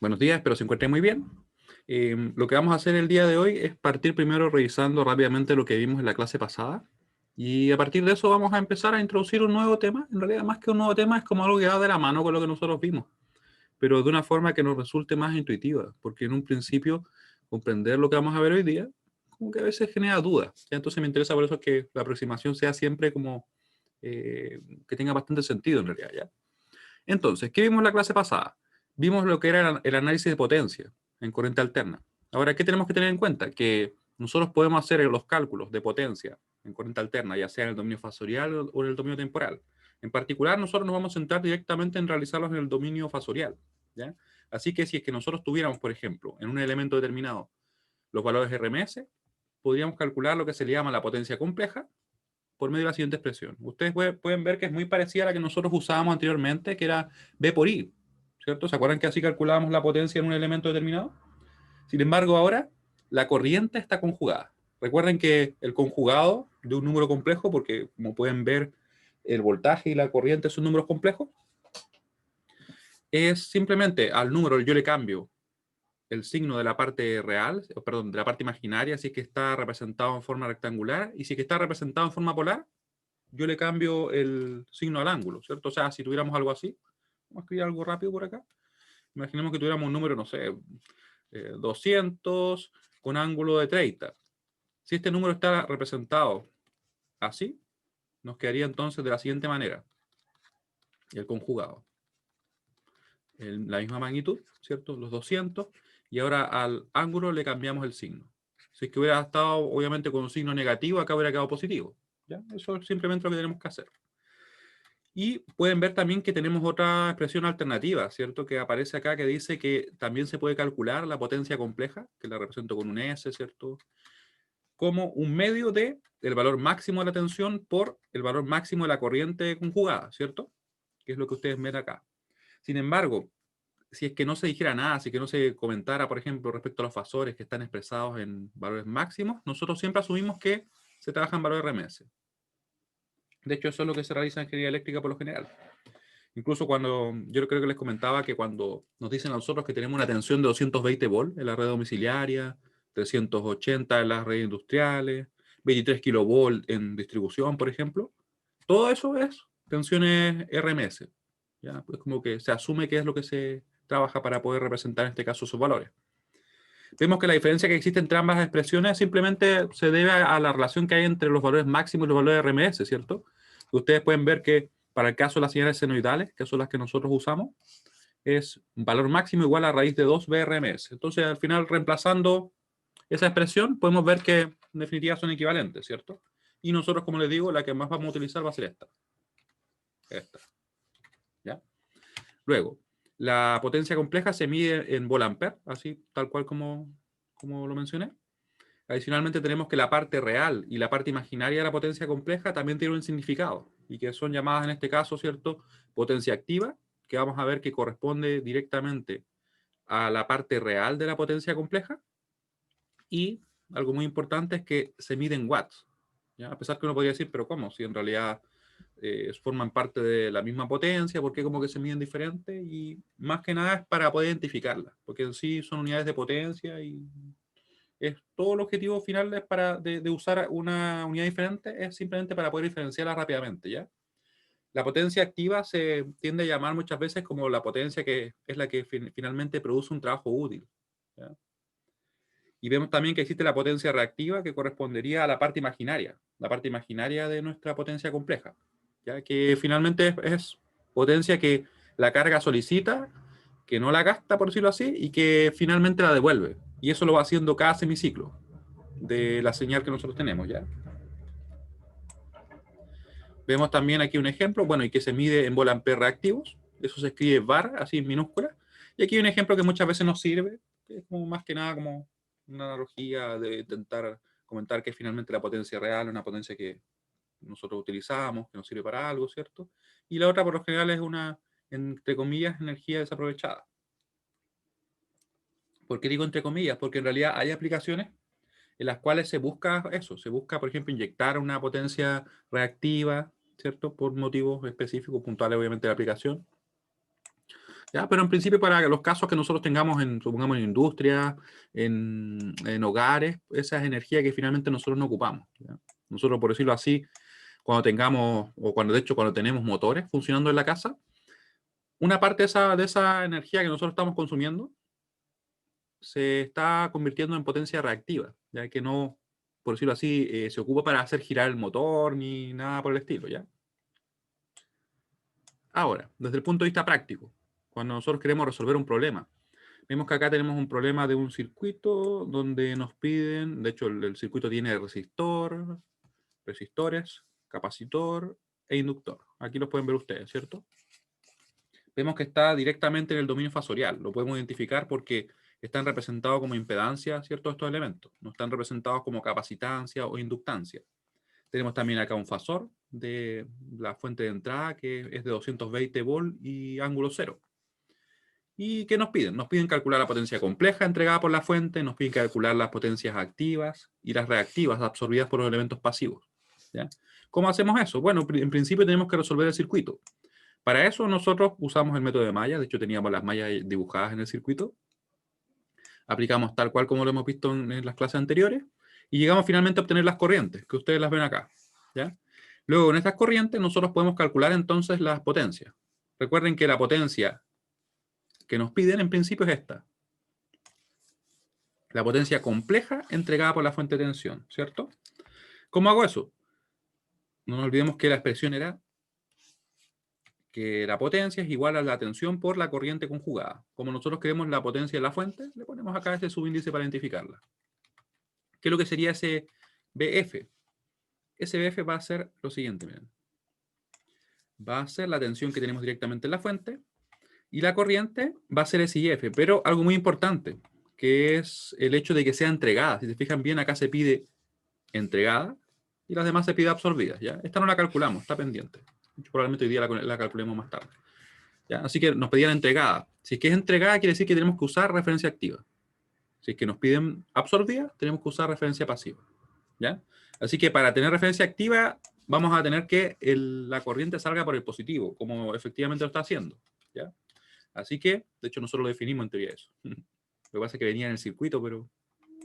Buenos días, espero se encuentren muy bien. Lo que vamos a hacer el día de hoy es partir primero revisando rápidamente lo que vimos en la clase pasada. Y a partir de eso vamos a empezar a introducir un nuevo tema. En realidad, más que un nuevo tema, es como algo que va de la mano con lo que nosotros vimos, pero de una forma que nos resulte más intuitiva, porque en un principio comprender lo que vamos a ver hoy día, como que a veces genera dudas. ¿Ya? Entonces me interesa por eso que la aproximación sea siempre como que tenga bastante sentido en realidad, ¿ya? Entonces, ¿qué vimos en la clase pasada? Vimos lo que era el análisis de potencia en corriente alterna. Ahora, ¿qué tenemos que tener en cuenta? Que nosotros podemos hacer los cálculos de potencia en corriente alterna, ya sea en el dominio fasorial o en el dominio temporal. En particular, nosotros nos vamos a centrar directamente en realizarlos en el dominio fasorial, ¿ya? Así que si es que nosotros tuviéramos, por ejemplo, en un elemento determinado los valores RMS, podríamos calcular lo que se le llama la potencia compleja, por medio de la siguiente expresión. Ustedes pueden ver que es muy parecida a la que nosotros usábamos anteriormente, que era B por I, ¿cierto? ¿Se acuerdan que así calculábamos la potencia en un elemento determinado? Sin embargo, ahora la corriente está conjugada. Recuerden que el conjugado de un número complejo, porque como pueden ver, el voltaje y la corriente son números complejos, es simplemente al número yo le cambio el signo de la parte real, perdón, de la parte imaginaria, si es que está representado en forma rectangular, y si es que está representado en forma polar, yo le cambio el signo al ángulo, ¿cierto? O sea, si tuviéramos algo así, vamos a escribir algo rápido por acá. Imaginemos que tuviéramos un número, no sé, 200 con ángulo de 30. Si este número está representado así, nos quedaría entonces de la siguiente manera. El conjugado. La misma magnitud, ¿cierto? Los 200. Y ahora al ángulo le cambiamos el signo. Si es que hubiera estado, obviamente, con un signo negativo, acá hubiera quedado positivo. ¿Ya? Eso es simplemente lo que tenemos que hacer. Y pueden ver también que tenemos otra expresión alternativa, ¿cierto? Que aparece acá que dice que también se puede calcular la potencia compleja, que la represento con un S, ¿cierto? Como un medio de el valor máximo de la tensión por el valor máximo de la corriente conjugada, ¿cierto? Que es lo que ustedes ven acá. Sin embargo, si es que no se dijera nada, si es que no se comentara, por ejemplo, respecto a los fasores que están expresados en valores máximos, nosotros siempre asumimos que se trabaja en valor RMS. De hecho, eso es lo que se realiza en ingeniería eléctrica por lo general. Incluso cuando, yo creo que les comentaba que cuando nos dicen a nosotros que tenemos una tensión de 220 volt en la red domiciliaria, 380 en las redes industriales, 23 kilovolt en distribución, por ejemplo, todo eso es tensiones RMS. ¿Ya? Pues como que se asume que es lo que se trabaja para poder representar en este caso sus valores. Vemos que la diferencia que existe entre ambas expresiones simplemente se debe a la relación que hay entre los valores máximos y los valores RMS, ¿cierto? Ustedes pueden ver que para el caso de las señales senoidales, que son las que nosotros usamos, es un valor máximo igual a raíz de 2 BRMS. Entonces, al final, reemplazando esa expresión, podemos ver que en definitiva son equivalentes, ¿cierto? Y nosotros, como les digo, la que más vamos a utilizar va a ser esta. Esta. ¿Ya? Luego, la potencia compleja se mide en volt-ampere, así tal cual como lo mencioné. Adicionalmente tenemos que la parte real y la parte imaginaria de la potencia compleja también tienen un significado y que son llamadas en este caso, ¿cierto? Potencia activa, que vamos a ver que corresponde directamente a la parte real de la potencia compleja, y algo muy importante es que se mide en watts, ¿ya? A pesar que uno podría decir, pero ¿cómo? Si en realidad forman parte de la misma potencia, ¿por qué como que se miden diferente? Y más que nada es para poder identificarla, porque en sí son unidades de potencia y es todo el objetivo final es de usar una unidad diferente, es simplemente para poder diferenciarla rápidamente, ¿ya? La potencia activa se tiende a llamar muchas veces como la potencia que es la que finalmente produce un trabajo útil, ¿ya? Y vemos también que existe la potencia reactiva que correspondería a la parte imaginaria de nuestra potencia compleja, ¿ya? Que finalmente es potencia que la carga solicita, que no la gasta, por decirlo así, y que finalmente la devuelve. Y eso lo va haciendo cada semiciclo de la señal que nosotros tenemos, ¿ya? Vemos también aquí un ejemplo, bueno, y que se mide en volt-ampere reactivos. Eso se escribe var, así en minúscula. Y aquí hay un ejemplo que muchas veces nos sirve, que es como más que nada como una analogía de intentar comentar que finalmente la potencia real es una potencia que nosotros utilizamos, que nos sirve para algo, ¿cierto? Y la otra, por lo general, es una, entre comillas, energía desaprovechada. ¿Por qué digo entre comillas? Porque en realidad hay aplicaciones en las cuales se busca eso, se busca, por ejemplo, inyectar una potencia reactiva, ¿cierto? Por motivos específicos, puntuales, obviamente, de la aplicación. ¿Ya? Pero en principio para los casos que nosotros tengamos, supongamos en industria, en hogares, esa es energía que finalmente nosotros no ocupamos. ¿Ya? Nosotros, por decirlo así, cuando tengamos, o cuando de hecho cuando tenemos motores funcionando en la casa, una parte de esa energía que nosotros estamos consumiendo se está convirtiendo en potencia reactiva, ya que no, por decirlo así, se ocupa para hacer girar el motor ni nada por el estilo, ¿ya? Ahora, desde el punto de vista práctico, cuando nosotros queremos resolver un problema, vemos que acá tenemos un problema de un circuito donde nos piden, de hecho el circuito tiene resistor, resistores, capacitor e inductor. Aquí lo pueden ver ustedes, ¿cierto? Vemos que está directamente en el dominio fasorial. Lo podemos identificar porque están representados como impedancia, ¿cierto? Estos elementos. No están representados como capacitancia o inductancia. Tenemos también acá un fasor de la fuente de entrada que es de 220 volt y ángulo cero. ¿Y qué nos piden? Nos piden calcular la potencia compleja entregada por la fuente, nos piden calcular las potencias activas y las reactivas absorbidas por los elementos pasivos. ¿Ya? ¿Cómo hacemos eso? Bueno, en principio tenemos que resolver el circuito. Para eso nosotros usamos el método de mallas, de hecho teníamos las mallas dibujadas en el circuito, aplicamos tal cual como lo hemos visto en las clases anteriores, y llegamos finalmente a obtener las corrientes, que ustedes las ven acá. ¿Ya? Luego, en estas corrientes nosotros podemos calcular entonces las potencias. Recuerden que la potencia que nos piden en principio es esta. La potencia compleja entregada por la fuente de tensión, ¿cierto? ¿Cómo hago eso? No nos olvidemos que la expresión era que la potencia es igual a la tensión por la corriente conjugada. Como nosotros queremos la potencia de la fuente, le ponemos acá ese subíndice para identificarla. ¿Qué es lo que sería ese BF? Ese BF va a ser lo siguiente, miren. Va a ser la tensión que tenemos directamente en la fuente y la corriente va a ser SIF, pero algo muy importante, que es el hecho de que sea entregada. Si se fijan bien, acá se pide entregada y las demás se pide absorbidas. ¿Ya? Esta no la calculamos, está pendiente. Probablemente hoy día la calculemos más tarde. ¿Ya? Así que nos pedían entregada. Si es que es entregada, quiere decir que tenemos que usar referencia activa. Si es que nos piden absorbida, tenemos que usar referencia pasiva. ¿Ya? Así que para tener referencia activa, vamos a tener que la corriente salga por el positivo, como efectivamente lo está haciendo. ¿Ya? Así que, de hecho, nosotros lo definimos en teoría eso. Lo que pasa es que venía en el circuito, pero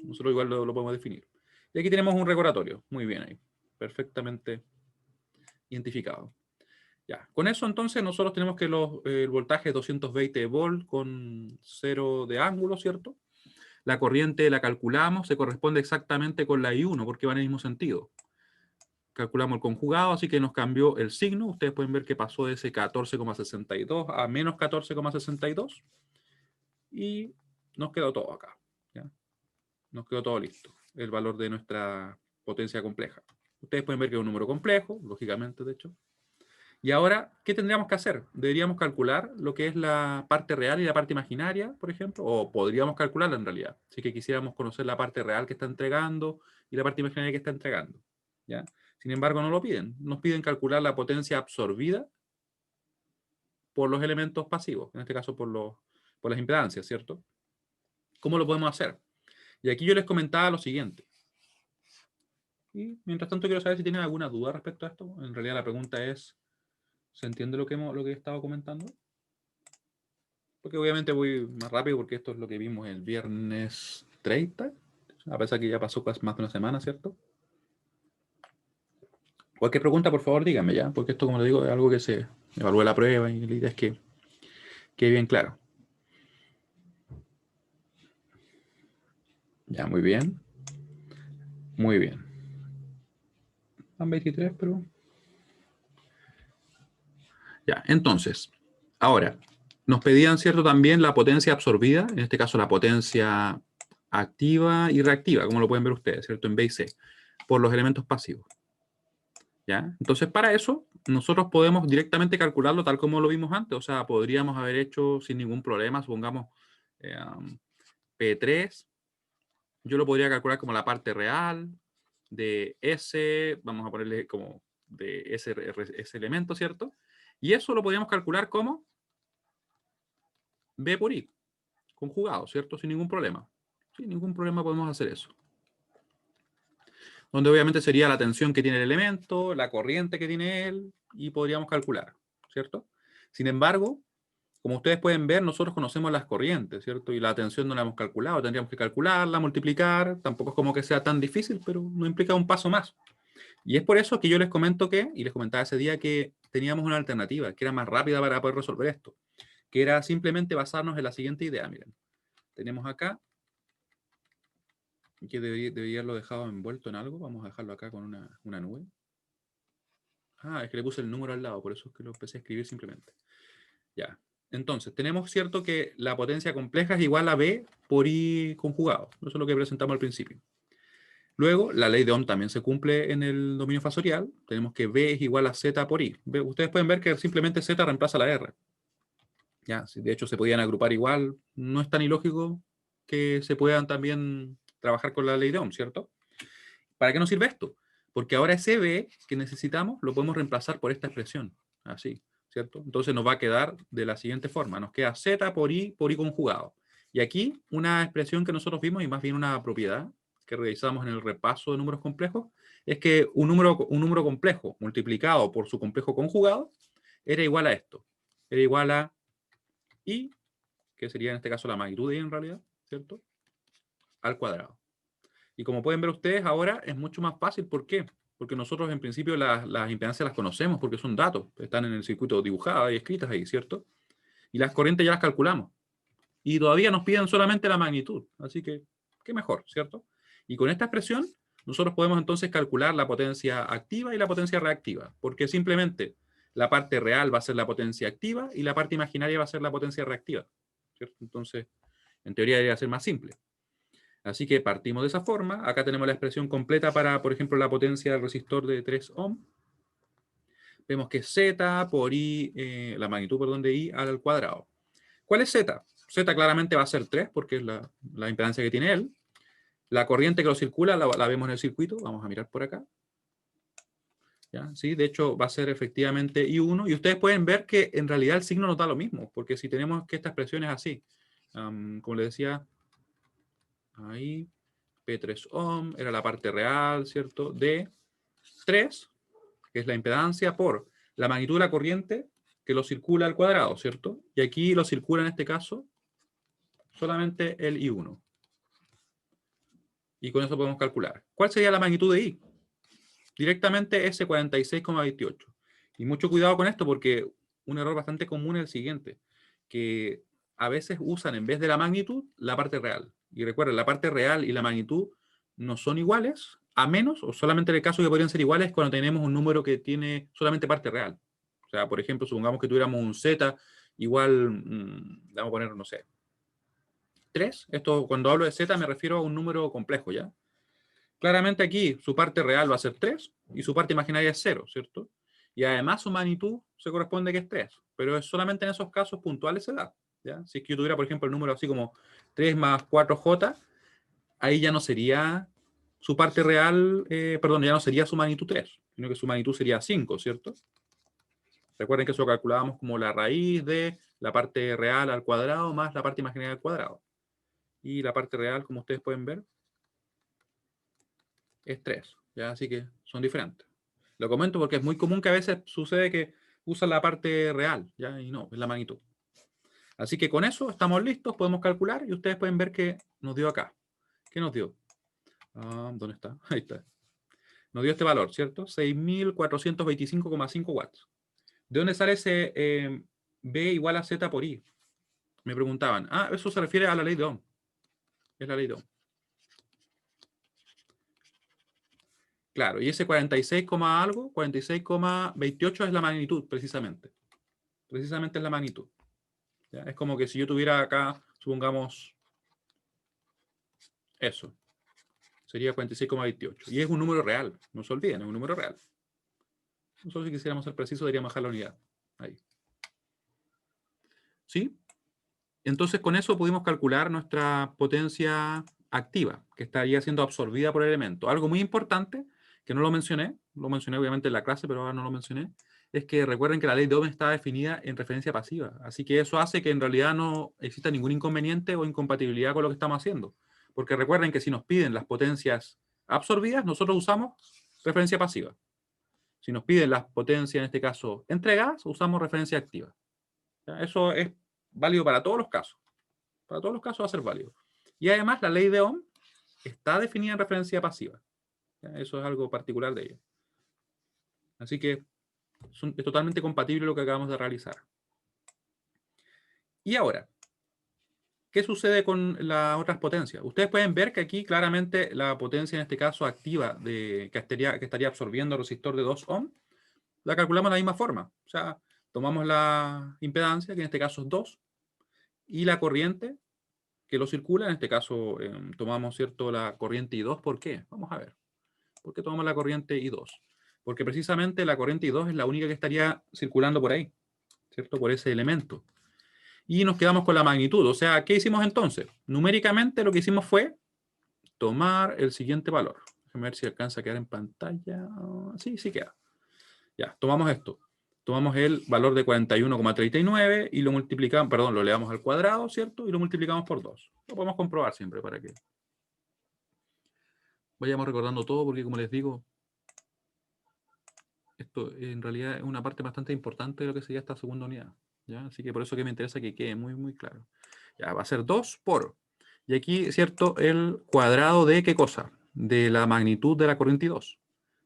nosotros igual lo podemos definir. Y aquí tenemos un recordatorio. Muy bien ahí. Perfectamente identificado. Ya. Con eso entonces nosotros tenemos que el voltaje es 220 volt con 0 de ángulo, ¿cierto? La corriente la calculamos, se corresponde exactamente con la I1 porque va en el mismo sentido. Calculamos el conjugado, así que nos cambió el signo. Ustedes pueden ver que pasó de ese 14,62 a menos 14,62 y nos quedó todo acá. ¿Ya? Nos quedó todo listo. El valor de nuestra potencia compleja. Ustedes pueden ver que es un número complejo, lógicamente, de hecho. Y ahora, ¿qué tendríamos que hacer? Deberíamos calcular lo que es la parte real y la parte imaginaria, por ejemplo, o podríamos calcularla en realidad. Si que quisiéramos conocer la parte real que está entregando y la parte imaginaria que está entregando. ¿Ya? Sin embargo, no lo piden. Nos piden calcular la potencia absorbida por los elementos pasivos, en este caso por las impedancias, ¿cierto? ¿Cómo lo podemos hacer? Y aquí yo les comentaba lo siguiente. Y mientras tanto quiero saber si tienen alguna duda respecto a esto. En realidad la pregunta es, ¿se entiende lo que he estado comentando? Porque obviamente voy más rápido porque esto es lo que vimos el viernes 30, a pesar que ya pasó casi más de una semana, ¿cierto? Cualquier pregunta, por favor, díganme ya, porque esto, como le digo, es algo que se evalúa la prueba y la idea es que quede bien claro. Ya, muy bien. Muy bien. Van 23, pero... Ya, entonces, ahora, nos pedían, ¿cierto? También la potencia absorbida, en este caso la potencia activa y reactiva, como lo pueden ver ustedes, ¿cierto? En B y C, por los elementos pasivos. ¿Ya? Entonces, para eso, nosotros podemos directamente calcularlo tal como lo vimos antes. O sea, podríamos haber hecho sin ningún problema, supongamos P3. Yo lo podría calcular como la parte real de S, vamos a ponerle como de ese elemento, ¿cierto? Y eso lo podríamos calcular como B por I, conjugado, ¿cierto? Sin ningún problema. Sin ningún problema podemos hacer eso. Donde obviamente sería la tensión que tiene el elemento, la corriente que tiene él, y podríamos calcular, ¿cierto? Sin embargo, como ustedes pueden ver, nosotros conocemos las corrientes, ¿cierto? Y la tensión no la hemos calculado, tendríamos que calcularla, multiplicar, tampoco es como que sea tan difícil, pero no implica un paso más. Y es por eso que yo les comento que, y les comentaba ese día que teníamos una alternativa, que era más rápida para poder resolver esto, que era simplemente basarnos en la siguiente idea, miren. Tenemos acá, que debería haberlo dejado envuelto en algo, vamos a dejarlo acá con una nube. Ah, es que le puse el número al lado, por eso es que lo empecé a escribir simplemente. Ya. Entonces, tenemos cierto que la potencia compleja es igual a B por I conjugado. Eso es lo que presentamos al principio. Luego, la ley de Ohm también se cumple en el dominio fasorial. Tenemos que B es igual a Z por I. Ustedes pueden ver que simplemente Z reemplaza la R. Ya, de hecho, se podían agrupar igual. No es tan ilógico que se puedan también trabajar con la ley de Ohm, ¿cierto? ¿Para qué nos sirve esto? Porque ahora ese B que necesitamos lo podemos reemplazar por esta expresión. Así, ¿cierto? Entonces nos va a quedar de la siguiente forma. Nos queda Z por I conjugado. Y aquí una expresión que nosotros vimos, y más bien una propiedad que revisamos en el repaso de números complejos, es que un número complejo multiplicado por su complejo conjugado era igual a esto. Era igual a I, que sería en este caso la magnitud de I en realidad, ¿cierto? Al cuadrado. Y como pueden ver ustedes, ahora es mucho más fácil. ¿Por qué? Porque nosotros en principio las impedancias las conocemos porque son datos. Están en el circuito dibujadas y escritas ahí, ¿cierto? Y las corrientes ya las calculamos. Y todavía nos piden solamente la magnitud. Así que, qué mejor, ¿cierto? Y con esta expresión, nosotros podemos entonces calcular la potencia activa y la potencia reactiva. Porque simplemente la parte real va a ser la potencia activa y la parte imaginaria va a ser la potencia reactiva, ¿cierto? Entonces, en teoría debería ser más simple. Así que partimos de esa forma. Acá tenemos la expresión completa para, por ejemplo, la potencia del resistor de 3 ohm. Vemos que es Z por I, la magnitud, perdón, de I al cuadrado. ¿Cuál es Z? Z claramente va a ser 3 porque es la impedancia que tiene él. La corriente que lo circula la vemos en el circuito. Vamos a mirar por acá. ¿Ya? ¿Sí? De hecho, va a ser efectivamente I1. Y ustedes pueden ver que en realidad el signo nos da lo mismo, porque si tenemos que esta expresión es así, como les decía, ahí, P3 ohm, era la parte real, ¿cierto? De 3, que es la impedancia, por la magnitud de la corriente que lo circula al cuadrado, ¿cierto? Y aquí lo circula en este caso solamente el I1. Y con eso podemos calcular. ¿Cuál sería la magnitud de I? Directamente ese 46,28. Y mucho cuidado con esto porque un error bastante común es el siguiente, que a veces usan en vez de la magnitud la parte real. Y recuerden, la parte real y la magnitud no son iguales, a menos, o solamente en el caso que podrían ser iguales cuando tenemos un número que tiene solamente parte real. O sea, por ejemplo, supongamos que tuviéramos un Z igual, vamos a poner, no sé, 3. Esto, cuando hablo de Z me refiero a un número complejo, ¿ya? Claramente aquí su parte real va a ser 3 y su parte imaginaria es 0, ¿cierto? Y además su magnitud se corresponde que es 3, pero es solamente en esos casos puntuales se da. ¿Ya? Si es que yo tuviera, por ejemplo, el número así como 3 más 4J, ahí ya no sería su parte real, perdón, ya no sería su magnitud 3, sino que su magnitud sería 5, ¿cierto? Recuerden que eso lo calculábamos como la raíz de la parte real al cuadrado más la parte imaginaria al cuadrado. Y la parte real, como ustedes pueden ver, es 3, ¿ya? Así que son diferentes. Lo comento porque es muy común que a veces sucede que usan la parte real, ¿ya? Y no, es la magnitud. Así que con eso estamos listos, podemos calcular y ustedes pueden ver que nos dio acá. ¿Qué nos dio? ¿Dónde está? Ahí está. Nos dio este valor, ¿cierto? 6.425,5 watts. ¿De dónde sale ese B igual a Z por I? Me preguntaban. Eso se refiere a la ley de Ohm. Es la ley de Ohm. Claro, y ese 46, algo, 46,28 es la magnitud, precisamente. Precisamente es la magnitud. ¿Ya? Es como que si yo tuviera acá, supongamos, eso. Sería 46,28. Y es un número real. No se olviden, es un número real. Nosotros si quisiéramos ser precisos, deberíamos bajar la unidad. Ahí. ¿Sí? Entonces con eso pudimos calcular nuestra potencia activa, que estaría siendo absorbida por el elemento. Algo muy importante, que no lo mencioné obviamente en la clase, pero ahora no lo mencioné, es que recuerden que la ley de Ohm está definida en referencia pasiva. Así que eso hace que en realidad no exista ningún inconveniente o incompatibilidad con lo que estamos haciendo. Porque recuerden que si nos piden las potencias absorbidas, nosotros usamos referencia pasiva. Si nos piden las potencias, en este caso, entregadas, usamos referencia activa. ¿Ya? Eso es válido para todos los casos. Para todos los casos va a ser válido. Y además la ley de Ohm está definida en referencia pasiva. ¿Ya? Eso es algo particular de ella. Así que es totalmente compatible lo que acabamos de realizar. Y ahora, ¿qué sucede con las otras potencias? Ustedes pueden ver que aquí claramente la potencia, en este caso activa, que estaría absorbiendo el resistor de 2 ohm, la calculamos de la misma forma. O sea, tomamos la impedancia, que en este caso es 2, y la corriente que lo circula, en este caso tomamos, ¿cierto?, la corriente I2. ¿Por qué? Vamos a ver. ¿Por qué tomamos la corriente I2? Porque precisamente la corriente I2 es la única que estaría circulando por ahí, ¿cierto?, por ese elemento. Y nos quedamos con la magnitud. O sea, ¿qué hicimos entonces? Numéricamente lo que hicimos fue tomar el siguiente valor. Déjame ver si alcanza a quedar en pantalla. Sí, sí queda. Ya, tomamos esto. Tomamos el valor de 41,39 y lo multiplicamos, perdón, lo elevamos al cuadrado, ¿cierto? Y lo multiplicamos por 2. Lo podemos comprobar siempre para que vayamos recordando todo, porque como les digo, esto en realidad es una parte bastante importante de lo que sería esta segunda unidad. ¿Ya? Así que por eso que me interesa que quede muy, muy claro. Ya, va a ser 2 por... Y aquí, ¿cierto? El cuadrado de ¿qué cosa? De la magnitud de la corriente 2.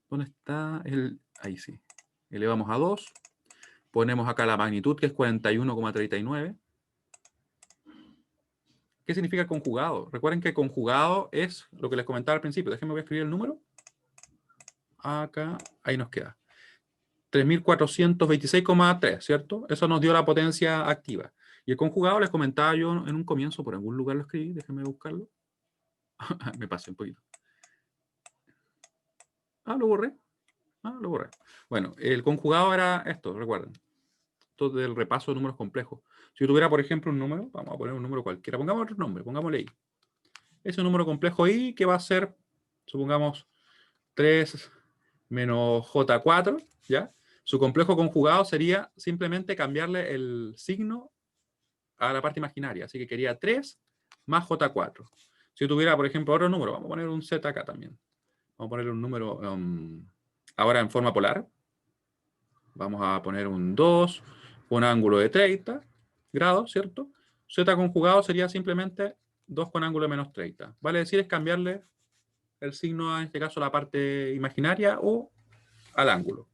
¿Dónde está el...? Ahí sí. Elevamos a 2. Ponemos acá la magnitud, que es 41,39. ¿Qué significa conjugado? Recuerden que conjugado es lo que les comentaba al principio. Déjenme voy a escribir el número. Acá, ahí nos queda. 3.426,3, ¿cierto? Eso nos dio la potencia activa. Y el conjugado les comentaba yo en un comienzo, por algún lugar lo escribí, déjenme buscarlo. Me pasé un poquito. Lo borré. Lo borré. Bueno, el conjugado era esto, recuerden. Esto del repaso de números complejos. Si yo tuviera, por ejemplo, un número, vamos a poner un número cualquiera, pongamos otro nombre, pongámosle I. Ese número complejo I, que va a ser, supongamos, 3 menos J4, ¿ya? Su complejo conjugado sería simplemente cambiarle el signo a la parte imaginaria. Así que quería 3 más J4. Si yo tuviera, por ejemplo, otro número, vamos a poner un Z acá también. Vamos a poner un número ahora en forma polar. Vamos a poner un 2, un ángulo de 30 grados, ¿cierto? Z conjugado sería simplemente 2 con ángulo de menos 30. Vale decir, es cambiarle el signo, en este caso, a la parte imaginaria o al ángulo.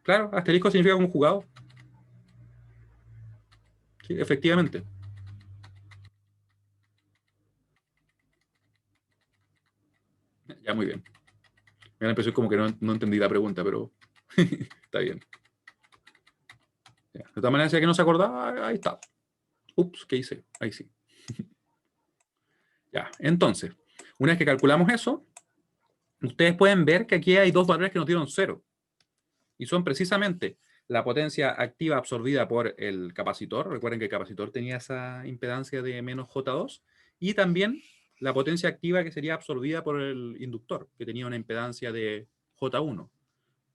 Claro, asterisco significa conjugado. Sí, efectivamente. Ya, muy bien. Me empezó como que no entendí la pregunta, pero está bien. Ya. De todas maneras, si que no se acordaba, ahí está. Ups, ¿qué hice? Ahí sí. Ya, entonces, una vez que calculamos eso, ustedes pueden ver que aquí hay dos valores que nos dieron 0. Y son precisamente la potencia activa absorbida por el capacitor. Recuerden que el capacitor tenía esa impedancia de menos J2. Y también la potencia activa que sería absorbida por el inductor, que tenía una impedancia de J1.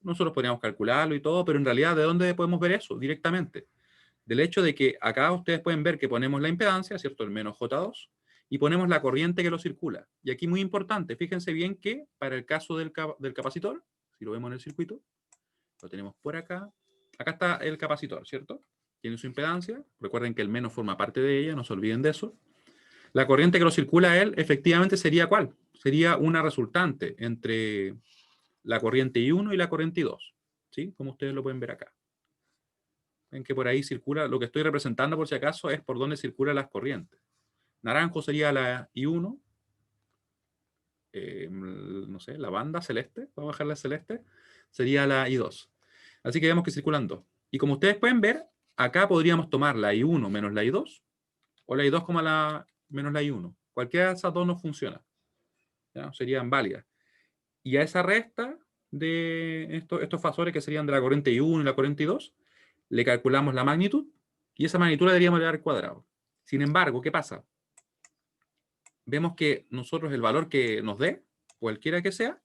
Nosotros podríamos calcularlo y todo, pero en realidad, ¿de dónde podemos ver eso? Directamente. Del hecho de que acá ustedes pueden ver que ponemos la impedancia, ¿cierto? El menos J2, y ponemos la corriente que lo circula. Y aquí muy importante, fíjense bien que para el caso del capacitor, si lo vemos en el circuito, lo tenemos por acá. Acá está el capacitor, ¿cierto? Tiene su impedancia. Recuerden que el menos forma parte de ella, no se olviden de eso. La corriente que lo circula a él, efectivamente, sería ¿cuál? Sería una resultante entre la corriente I1 y la corriente I2, ¿sí? Como ustedes lo pueden ver acá. Ven que por ahí circula, lo que estoy representando por si acaso es por dónde circulan las corrientes. Naranjo sería la I1, no sé, la banda celeste, vamos a dejarla celeste, sería la I2. Así que vemos que circulan dos. Y como ustedes pueden ver, acá podríamos tomar la I1 menos la I2, o la I2 como menos la I1. Cualquiera de esas dos no funciona. ¿Ya? Serían válidas. Y a esa resta de estos fasores que serían de la corriente I1 y la corriente I2, le calculamos la magnitud, y esa magnitud la deberíamos elevar al cuadrado. Sin embargo, ¿qué pasa? Vemos que nosotros el valor que nos dé, cualquiera que sea,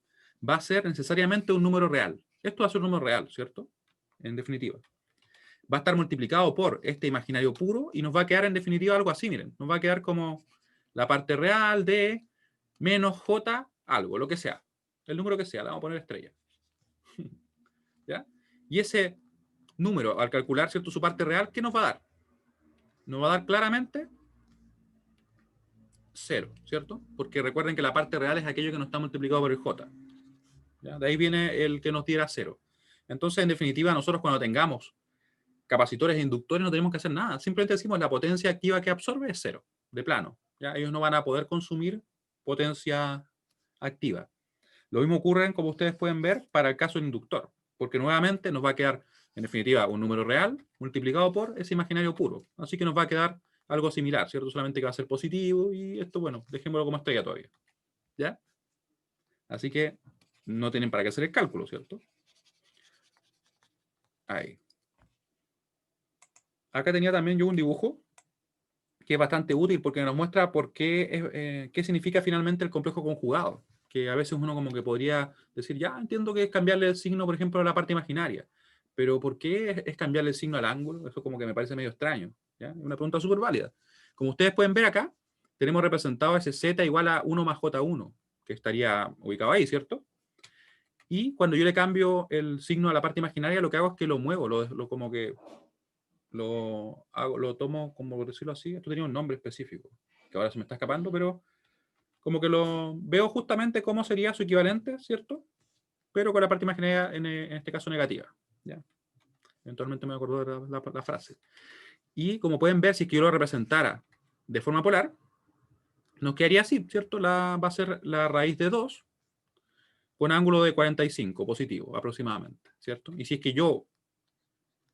va a ser necesariamente un número real. Esto va a ser un número real, ¿cierto? En definitiva. Va a estar multiplicado por este imaginario puro y nos va a quedar en definitiva algo así, miren. Nos va a quedar como la parte real de menos J algo, lo que sea. El número que sea, le vamos a poner estrella. ¿Ya? Y ese número, al calcular, ¿cierto?, su parte real, ¿qué nos va a dar? Nos va a dar claramente 0, ¿cierto? Porque recuerden que la parte real es aquello que no está multiplicado por el j. ¿Ya? De ahí viene el que nos diera 0. Entonces, en definitiva, nosotros cuando tengamos capacitores e inductores no tenemos que hacer nada. Simplemente decimos la potencia activa que absorbe es 0, de plano. ¿Ya? Ellos no van a poder consumir potencia activa. Lo mismo ocurre, como ustedes pueden ver, para el caso del inductor, porque nuevamente nos va a quedar, en definitiva, un número real multiplicado por ese imaginario puro. Así que nos va a quedar algo similar, ¿cierto? Solamente que va a ser positivo y esto, bueno, dejémoslo como está ya todavía. ¿Ya? Así que no tienen para qué hacer el cálculo, ¿cierto? Ahí. Acá tenía también yo un dibujo que es bastante útil porque nos muestra por qué, qué significa finalmente el complejo conjugado. Que a veces uno como que podría decir, ya entiendo que es cambiarle el signo, por ejemplo, a la parte imaginaria. Pero ¿por qué es cambiarle el signo al ángulo? Eso como que me parece medio extraño. ¿Ya? Es una pregunta súper válida. Como ustedes pueden ver acá, tenemos representado ese z igual a 1 más j1, que estaría ubicado ahí, ¿cierto? Y cuando yo le cambio el signo a la parte imaginaria, lo que hago es que lo muevo, como que lo tomo, como por decirlo así, esto tenía un nombre específico, que ahora se me está escapando, pero como que lo veo justamente cómo sería su equivalente, ¿cierto? Pero con la parte imaginaria, en este caso, negativa. ¿Ya? Eventualmente me acuerdo de la frase. Y como pueden ver, si es que yo lo representara de forma polar, nos quedaría así, ¿cierto? Va a ser la raíz de 2 con ángulo de 45 positivo, aproximadamente, ¿cierto? Y si es que yo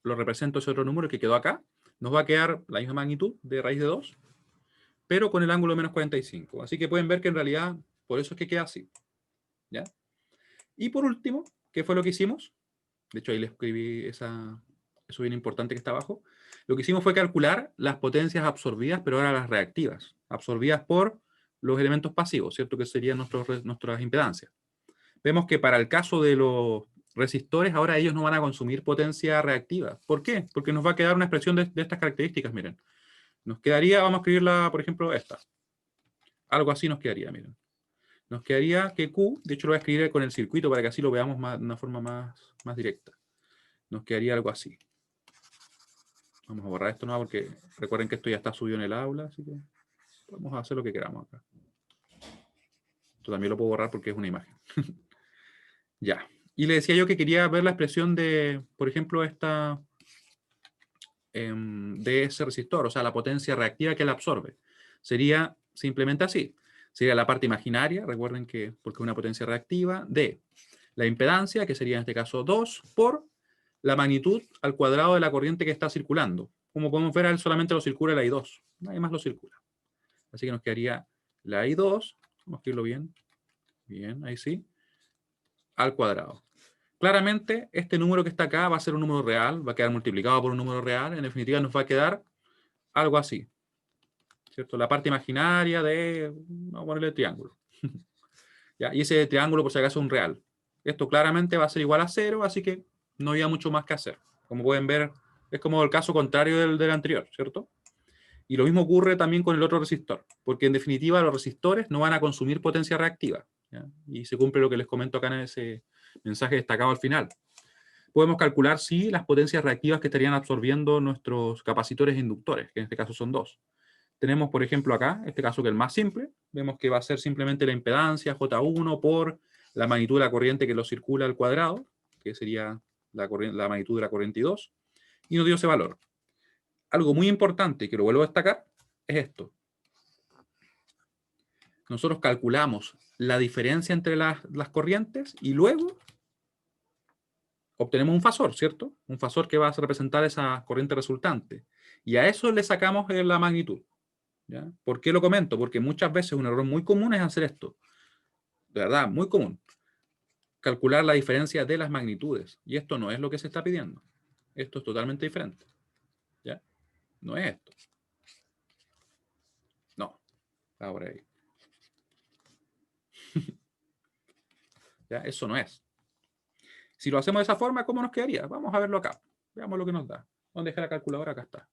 lo represento ese otro número que quedó acá, nos va a quedar la misma magnitud de raíz de 2, pero con el ángulo menos 45. Así que pueden ver que en realidad, por eso es que queda así. ¿Ya? Y por último, ¿qué fue lo que hicimos? De hecho, ahí le escribí eso bien importante que está abajo. Lo que hicimos fue calcular las potencias absorbidas, pero ahora las reactivas. Absorbidas por los elementos pasivos, ¿cierto? Que serían nuestras impedancias. Vemos que para el caso de los resistores, ahora ellos no van a consumir potencia reactiva. ¿Por qué? Porque nos va a quedar una expresión de estas características, miren. Nos quedaría, vamos a escribirla, por ejemplo, esta. Algo así nos quedaría, miren. Nos quedaría que Q, de hecho lo voy a escribir con el circuito para que así lo veamos de una forma más directa. Nos quedaría algo así. Vamos a borrar esto no, porque recuerden que esto ya está subido en el aula, así que podemos hacer lo que queramos acá. Esto también lo puedo borrar porque es una imagen. Ya. Y le decía yo que quería ver la expresión de, por ejemplo, de ese resistor, o sea, la potencia reactiva que la absorbe. Sería simplemente así. Sería la parte imaginaria, recuerden que porque es una potencia reactiva, de la impedancia, que sería en este caso 2, por la magnitud al cuadrado de la corriente que está circulando. Como podemos ver, él solamente lo circula la I2, nadie más lo circula. Así que nos quedaría la I2, vamos a escribirlo bien, bien, ahí sí, al cuadrado. Claramente, este número que está acá va a ser un número real, va a quedar multiplicado por un número real, en definitiva nos va a quedar algo así, ¿cierto? La parte imaginaria vamos a ponerle triángulo. ¿Ya? Y ese triángulo, por si acaso, es un real. Esto claramente va a ser igual a 0, así que no había mucho más que hacer. Como pueden ver, es como el caso contrario del anterior, ¿cierto? Y lo mismo ocurre también con el otro resistor, porque en definitiva los resistores no van a consumir potencia reactiva. ¿Ya? Y se cumple lo que les comento acá en ese mensaje destacado al final. Podemos calcular, sí, las potencias reactivas que estarían absorbiendo nuestros capacitores e inductores, que en este caso son 2. Tenemos, por ejemplo, acá, este caso que es el más simple, vemos que va a ser simplemente la impedancia J1 por la magnitud de la corriente que lo circula al cuadrado, que sería la magnitud de la corriente I2, y nos dio ese valor. Algo muy importante, que lo vuelvo a destacar, es esto. Nosotros calculamos la diferencia entre las corrientes y luego obtenemos un fasor, ¿cierto? Un fasor que va a representar esa corriente resultante. Y a eso le sacamos la magnitud. ¿Ya? ¿Por qué lo comento? Porque muchas veces un error muy común es hacer esto. De verdad, muy común. Calcular la diferencia de las magnitudes. Y esto no es lo que se está pidiendo. Esto es totalmente diferente. ¿Ya? No es esto. No. Ahora ahí. ¿Ya? Eso no es. Si lo hacemos de esa forma, ¿cómo nos quedaría? Vamos a verlo acá. Veamos lo que nos da. ¿Dónde está la calculadora? Acá está.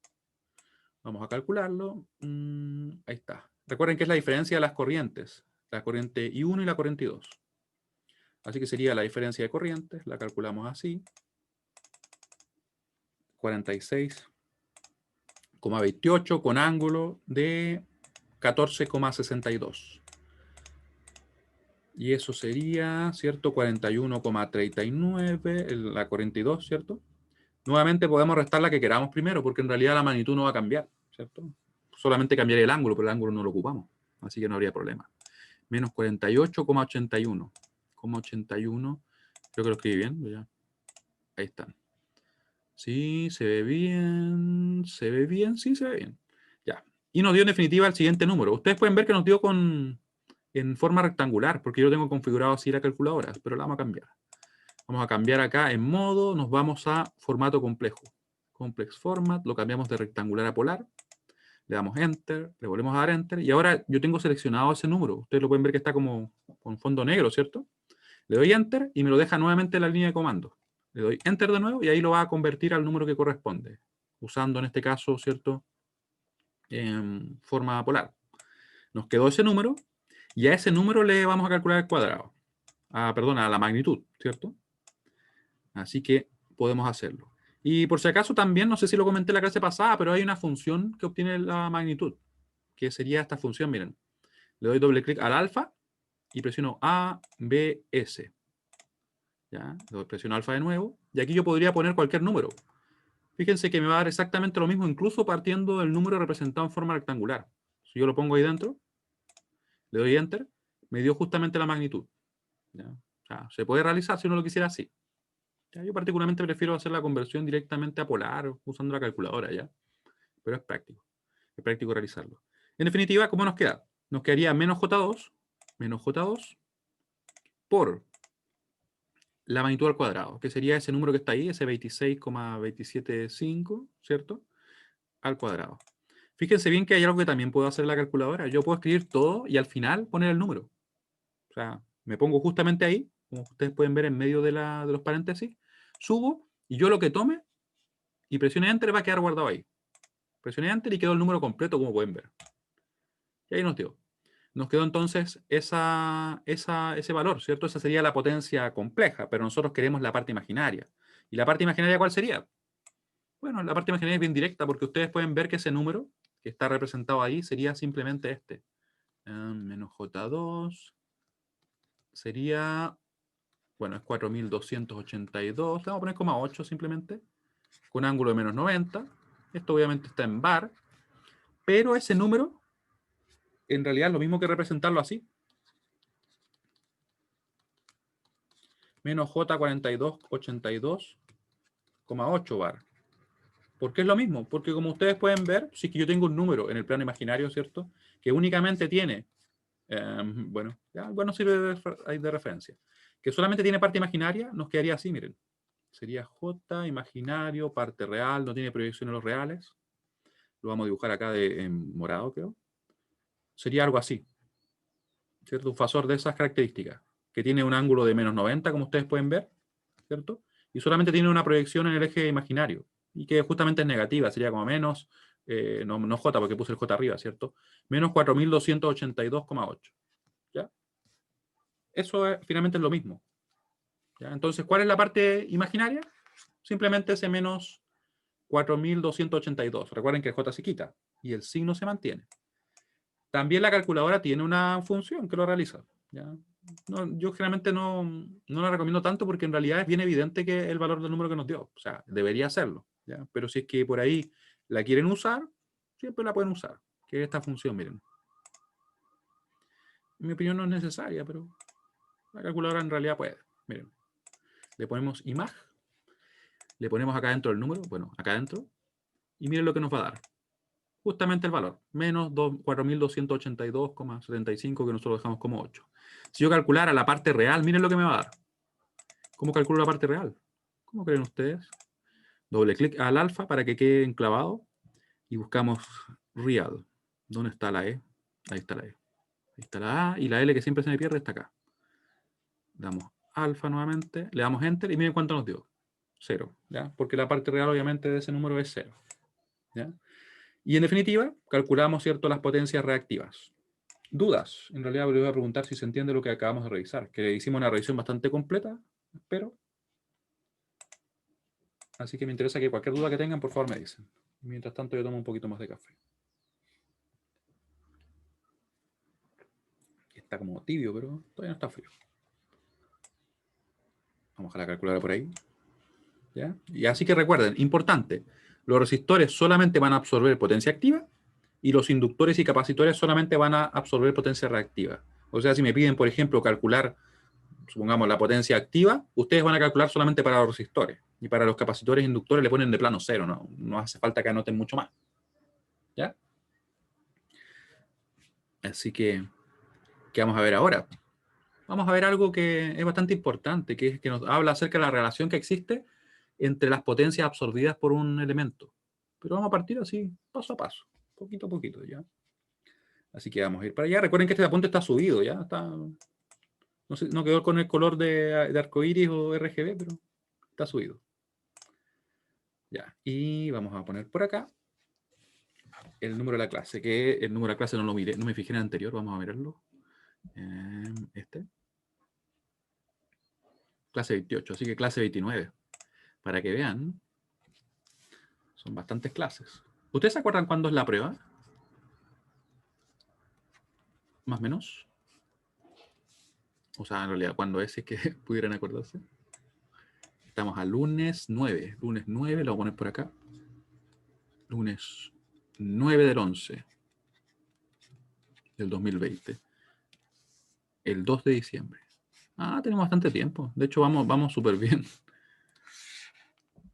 Vamos a calcularlo. Ahí está. Recuerden que es la diferencia de las corrientes. La corriente I1 y la corriente I2. Así que sería la diferencia de corrientes. La calculamos así. 46,28 con ángulo de 14,62. Y eso sería, ¿cierto? 41,39, la 42, ¿cierto? Nuevamente podemos restar la que queramos primero, porque en realidad la magnitud no va a cambiar, ¿cierto? Solamente cambiaría el ángulo, pero el ángulo no lo ocupamos, así que no habría problema. Menos 48,81. 81. Creo que lo escribí bien. Ya. Ahí están. Sí, se ve bien. Se ve bien, sí, se ve bien. Ya. Y nos dio en definitiva el siguiente número. Ustedes pueden ver que nos dio en forma rectangular, porque yo tengo configurado así la calculadora, pero la vamos a cambiar. Vamos a cambiar acá en modo, nos vamos a formato complejo. Complex Format, lo cambiamos de rectangular a polar. Le damos Enter, le volvemos a dar Enter. Y ahora yo tengo seleccionado ese número. Ustedes lo pueden ver que está como con fondo negro, ¿cierto? Le doy Enter y me lo deja nuevamente en la línea de comando. Le doy Enter de nuevo y ahí lo va a convertir al número que corresponde. Usando en este caso, ¿cierto? En forma polar. Nos quedó ese número y a ese número le vamos a calcular el cuadrado. Perdón, a la magnitud, ¿cierto? Así que podemos hacerlo. Y por si acaso también, no sé si lo comenté en la clase pasada, pero hay una función que obtiene la magnitud, que sería esta función, miren. Le doy doble clic al alfa y presiono A, B, S. ¿Ya? Le presiono alfa de nuevo. Y aquí yo podría poner cualquier número. Fíjense que me va a dar exactamente lo mismo, incluso partiendo del número representado en forma rectangular. Si yo lo pongo ahí dentro, le doy Enter, me dio justamente la magnitud. ¿Ya? O sea, se puede realizar si uno lo quisiera así. ¿Ya? Yo particularmente prefiero hacer la conversión directamente a polar usando la calculadora, ¿ya? Pero es práctico realizarlo. En definitiva, ¿cómo nos queda? Nos quedaría menos J2 por la magnitud al cuadrado, que sería ese número que está ahí, ese 26,275, ¿cierto? Al cuadrado. Fíjense bien que hay algo que también puedo hacer en la calculadora. Yo puedo escribir todo y al final poner el número. O sea, me pongo justamente ahí, como ustedes pueden ver en medio de los paréntesis, subo y yo lo que tome y presione Enter va a quedar guardado ahí. Presioné Enter y quedó el número completo, como pueden ver. Y ahí nos dio. Nos quedó entonces ese valor, ¿cierto? Esa sería la potencia compleja, pero nosotros queremos la parte imaginaria. ¿Y la parte imaginaria cuál sería? Bueno, la parte imaginaria es bien directa porque ustedes pueden ver que ese número que está representado ahí sería simplemente este. Menos J2 sería, bueno, es 4282. Le vamos a poner 0,8 simplemente, con ángulo de menos 90. Esto obviamente está en bar, pero ese número en realidad es lo mismo que representarlo así. Menos J4282,8 bar. ¿Por qué es lo mismo? Porque como ustedes pueden ver, si es que yo tengo un número en el plano imaginario, ¿cierto? Que únicamente tiene, bueno, sirve de referencia, que solamente tiene parte imaginaria, nos quedaría así, miren. Sería J, imaginario, parte real, no tiene proyección en los reales. Lo vamos a dibujar acá en morado, creo. Sería algo así, ¿cierto? Un fasor de esas características, que tiene un ángulo de menos 90, como ustedes pueden ver, ¿cierto? Y solamente tiene una proyección en el eje imaginario, y que justamente es negativa, sería como menos, no J, porque puse el J arriba, ¿cierto? Menos 4282,8, ¿ya? Eso finalmente es lo mismo, ¿ya? Entonces, ¿cuál es la parte imaginaria? Simplemente ese menos 4282. Recuerden que el J se quita, y el signo se mantiene. También la calculadora tiene una función que lo realiza, ¿ya? No, yo generalmente no la recomiendo tanto porque en realidad es bien evidente que el valor del número que nos dio. O sea, debería hacerlo, ¿ya? Pero si es que por ahí la quieren usar, siempre la pueden usar. Que es esta función, miren. En mi opinión no es necesaria, pero la calculadora en realidad puede. Miren, le ponemos imag, le ponemos acá dentro el número, bueno, acá dentro, y miren lo que nos va a dar. Justamente el valor, menos 4282,75 que nosotros dejamos como 8. Si yo calculara la parte real, miren lo que me va a dar. ¿Cómo calculo la parte real? ¿Cómo creen ustedes? Doble clic al alfa para que quede enclavado y buscamos real. ¿Dónde está la E? Ahí está la E. Ahí está la A y la L que siempre se me pierde está acá. Damos alfa nuevamente, le damos enter y miren cuánto nos dio. 0, ¿ya? Porque la parte real obviamente de ese número es 0. ¿Ya? Y en definitiva, calculamos, ¿cierto?, las potencias reactivas. ¿Dudas? En realidad les voy a preguntar si se entiende lo que acabamos de revisar, que hicimos una revisión bastante completa, espero. Así que me interesa que cualquier duda que tengan, por favor, me dicen. Mientras tanto, yo tomo un poquito más de café. Está como tibio, pero todavía no está frío. Vamos a la calculadora por ahí. ¿Ya? Y así que recuerden, importante, los resistores solamente van a absorber potencia activa y los inductores y capacitores solamente van a absorber potencia reactiva. O sea, si me piden, por ejemplo, calcular, supongamos, la potencia activa, ustedes van a calcular solamente para los resistores. Y para los capacitores e inductores le ponen de plano cero, no hace falta que anoten mucho más. ¿Ya? Así que, ¿qué vamos a ver ahora? Vamos a ver algo que es bastante importante, que es que nos habla acerca de la relación que existe entre las potencias absorbidas por un elemento. Pero vamos a partir así, paso a paso, poquito a poquito, ¿ya? Así que vamos a ir para allá. Recuerden que este apunte está subido, ¿ya? Está, no sé, no quedó con el color de arcoíris o RGB, pero está subido. Ya, y vamos a poner por acá el número de la clase, que el número de la clase no lo miré, no me fijé en el anterior, vamos a mirarlo. Este. Clase 28, así que clase 29. Para que vean, son bastantes clases. ¿Ustedes se acuerdan cuándo es la prueba? Más o menos. O sea, en realidad, ¿cuándo es? Si es que pudieran acordarse. Estamos a lunes 9. Lunes 9, lo voy a poner por acá. Lunes 9 del 11 del 2020. El 2 de diciembre. Ah, tenemos bastante tiempo. De hecho, vamos súper bien.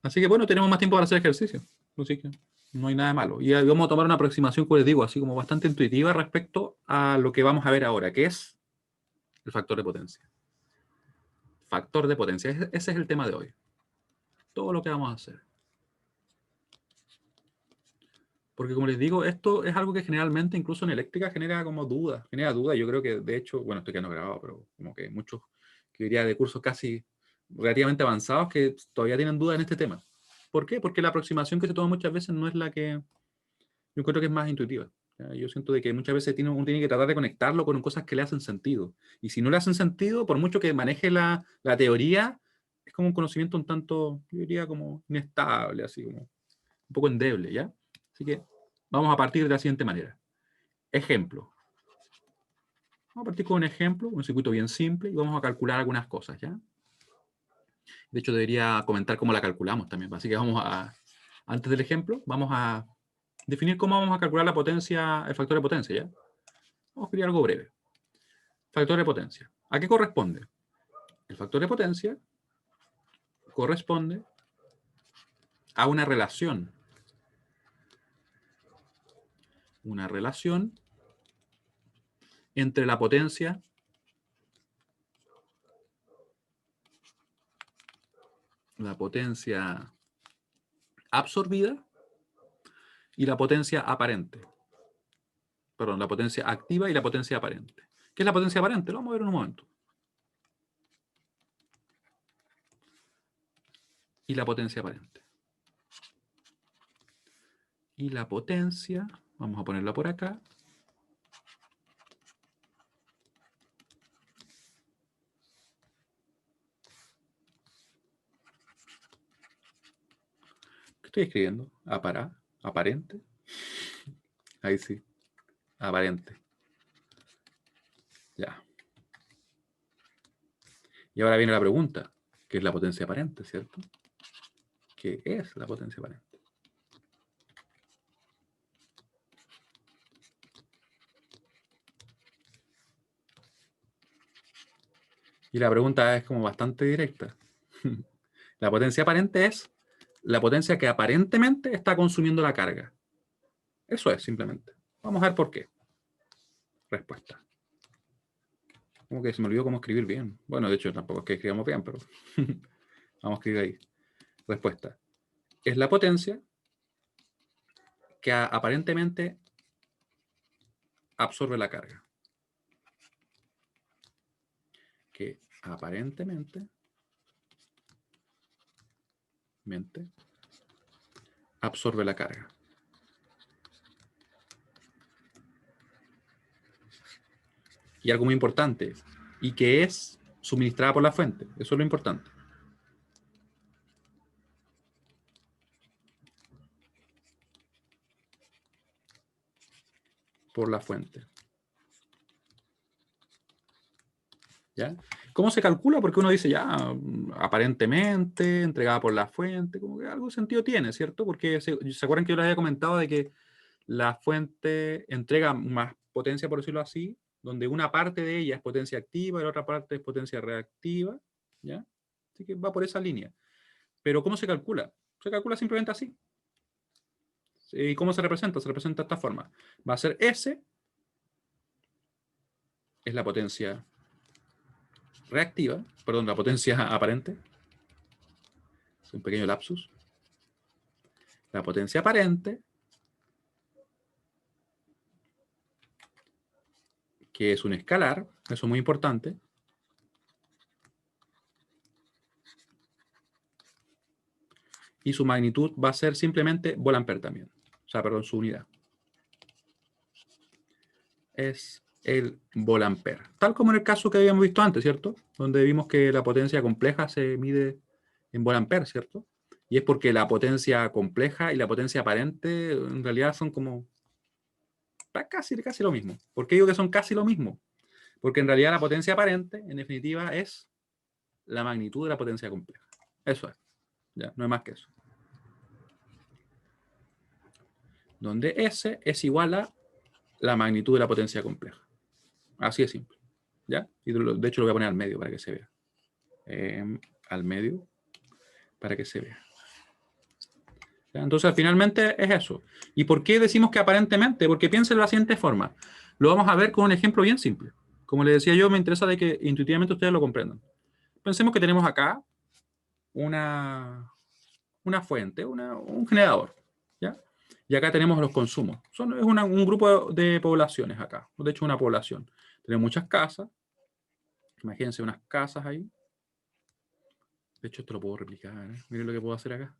Así que bueno, tenemos más tiempo para hacer ejercicio. Así que no hay nada de malo. Y vamos a tomar una aproximación, como les digo, así como bastante intuitiva respecto a lo que vamos a ver ahora, que es el factor de potencia. Factor de potencia. Ese es el tema de hoy. Todo lo que vamos a hacer. Porque como les digo, esto es algo que generalmente, incluso en eléctrica, genera como dudas. Genera dudas. Yo creo que, de hecho, bueno, estoy quedando grabado, pero como que muchos, que diría de cursos casi relativamente avanzados, que todavía tienen dudas en este tema. ¿Por qué? Porque la aproximación que se toma muchas veces no es la que yo creo que es más intuitiva. ¿Ya? Yo siento de que muchas veces uno tiene que tratar de conectarlo con cosas que le hacen sentido. Y si no le hacen sentido, por mucho que maneje la teoría, es como un conocimiento un tanto, yo diría, como inestable, así como un poco endeble, ¿ya? Así que vamos a partir de la siguiente manera. Ejemplo. Vamos a partir con un ejemplo, un circuito bien simple, y vamos a calcular algunas cosas, ¿ya? De hecho, debería comentar cómo la calculamos también. Así que antes del ejemplo, vamos a definir cómo vamos a calcular la potencia, el factor de potencia, ¿ya? Vamos a escribir algo breve. Factor de potencia. ¿A qué corresponde? El factor de potencia corresponde a una relación. Una relación entre la potencia absorbida y la potencia aparente. Perdón, la potencia activa y la potencia aparente. ¿Qué es la potencia aparente? Lo vamos a ver en un momento. Y la potencia aparente. Y la potencia, vamos a ponerla por acá. ¿Qué estoy escribiendo? Aparente. Ahí sí. Aparente. Ya. Y ahora viene la pregunta. ¿Qué es la potencia aparente, cierto? ¿Qué es la potencia aparente? Y la pregunta es como bastante directa. La potencia aparente es la potencia que aparentemente está consumiendo la carga. Eso es, simplemente. Vamos a ver por qué. Respuesta. Como que se me olvidó cómo escribir bien. Bueno, de hecho, tampoco es que escribamos bien, pero vamos a escribir ahí. Respuesta. Es la potencia que aparentemente absorbe la carga. Que aparentemente absorbe la carga. Y algo muy importante, y que es suministrada por la fuente. Eso es lo importante. por la fuente. ¿Ya? ¿Cómo se calcula? Porque uno dice ya, aparentemente, entregada por la fuente, como que algo de sentido tiene, ¿cierto? Porque se acuerdan que yo les había comentado de que la fuente entrega más potencia, por decirlo así, donde una parte de ella es potencia activa y la otra parte es potencia reactiva, ¿ya? Así que va por esa línea. Pero ¿cómo se calcula? Se calcula simplemente así. ¿Y cómo se representa? Se representa de esta forma. Va a ser S, es la potencia reactiva, perdón, la potencia aparente. Es un pequeño lapsus. La potencia aparente, que es un escalar, eso es muy importante. Y su magnitud va a ser simplemente Volampere también. O sea, perdón, su unidad. Es el Volampere. Tal como en el caso que habíamos visto antes, ¿cierto? Donde vimos que la potencia compleja se mide en Volampere, ¿cierto? Y es porque la potencia compleja y la potencia aparente en realidad son como casi lo mismo. ¿Por qué digo que son casi lo mismo? Porque en realidad la potencia aparente, en definitiva, es la magnitud de la potencia compleja. Eso es. Ya, no es más que eso. Donde S es igual a la magnitud de la potencia compleja. Así de simple. ¿Ya? Y de hecho lo voy a poner al medio para que se vea. Al medio para que se vea. ¿Ya? Entonces, finalmente es eso. ¿Y por qué decimos que aparentemente? Porque piensen de la siguiente forma. Lo vamos a ver con un ejemplo bien simple. Como les decía yo, me interesa de que intuitivamente ustedes lo comprendan. Pensemos que tenemos acá una fuente, un generador. ¿Ya? Y acá tenemos los consumos. Es un grupo de poblaciones acá. De hecho, una población. Tenemos muchas casas. Imagínense unas casas ahí. De hecho, esto lo puedo replicar. Miren lo que puedo hacer acá.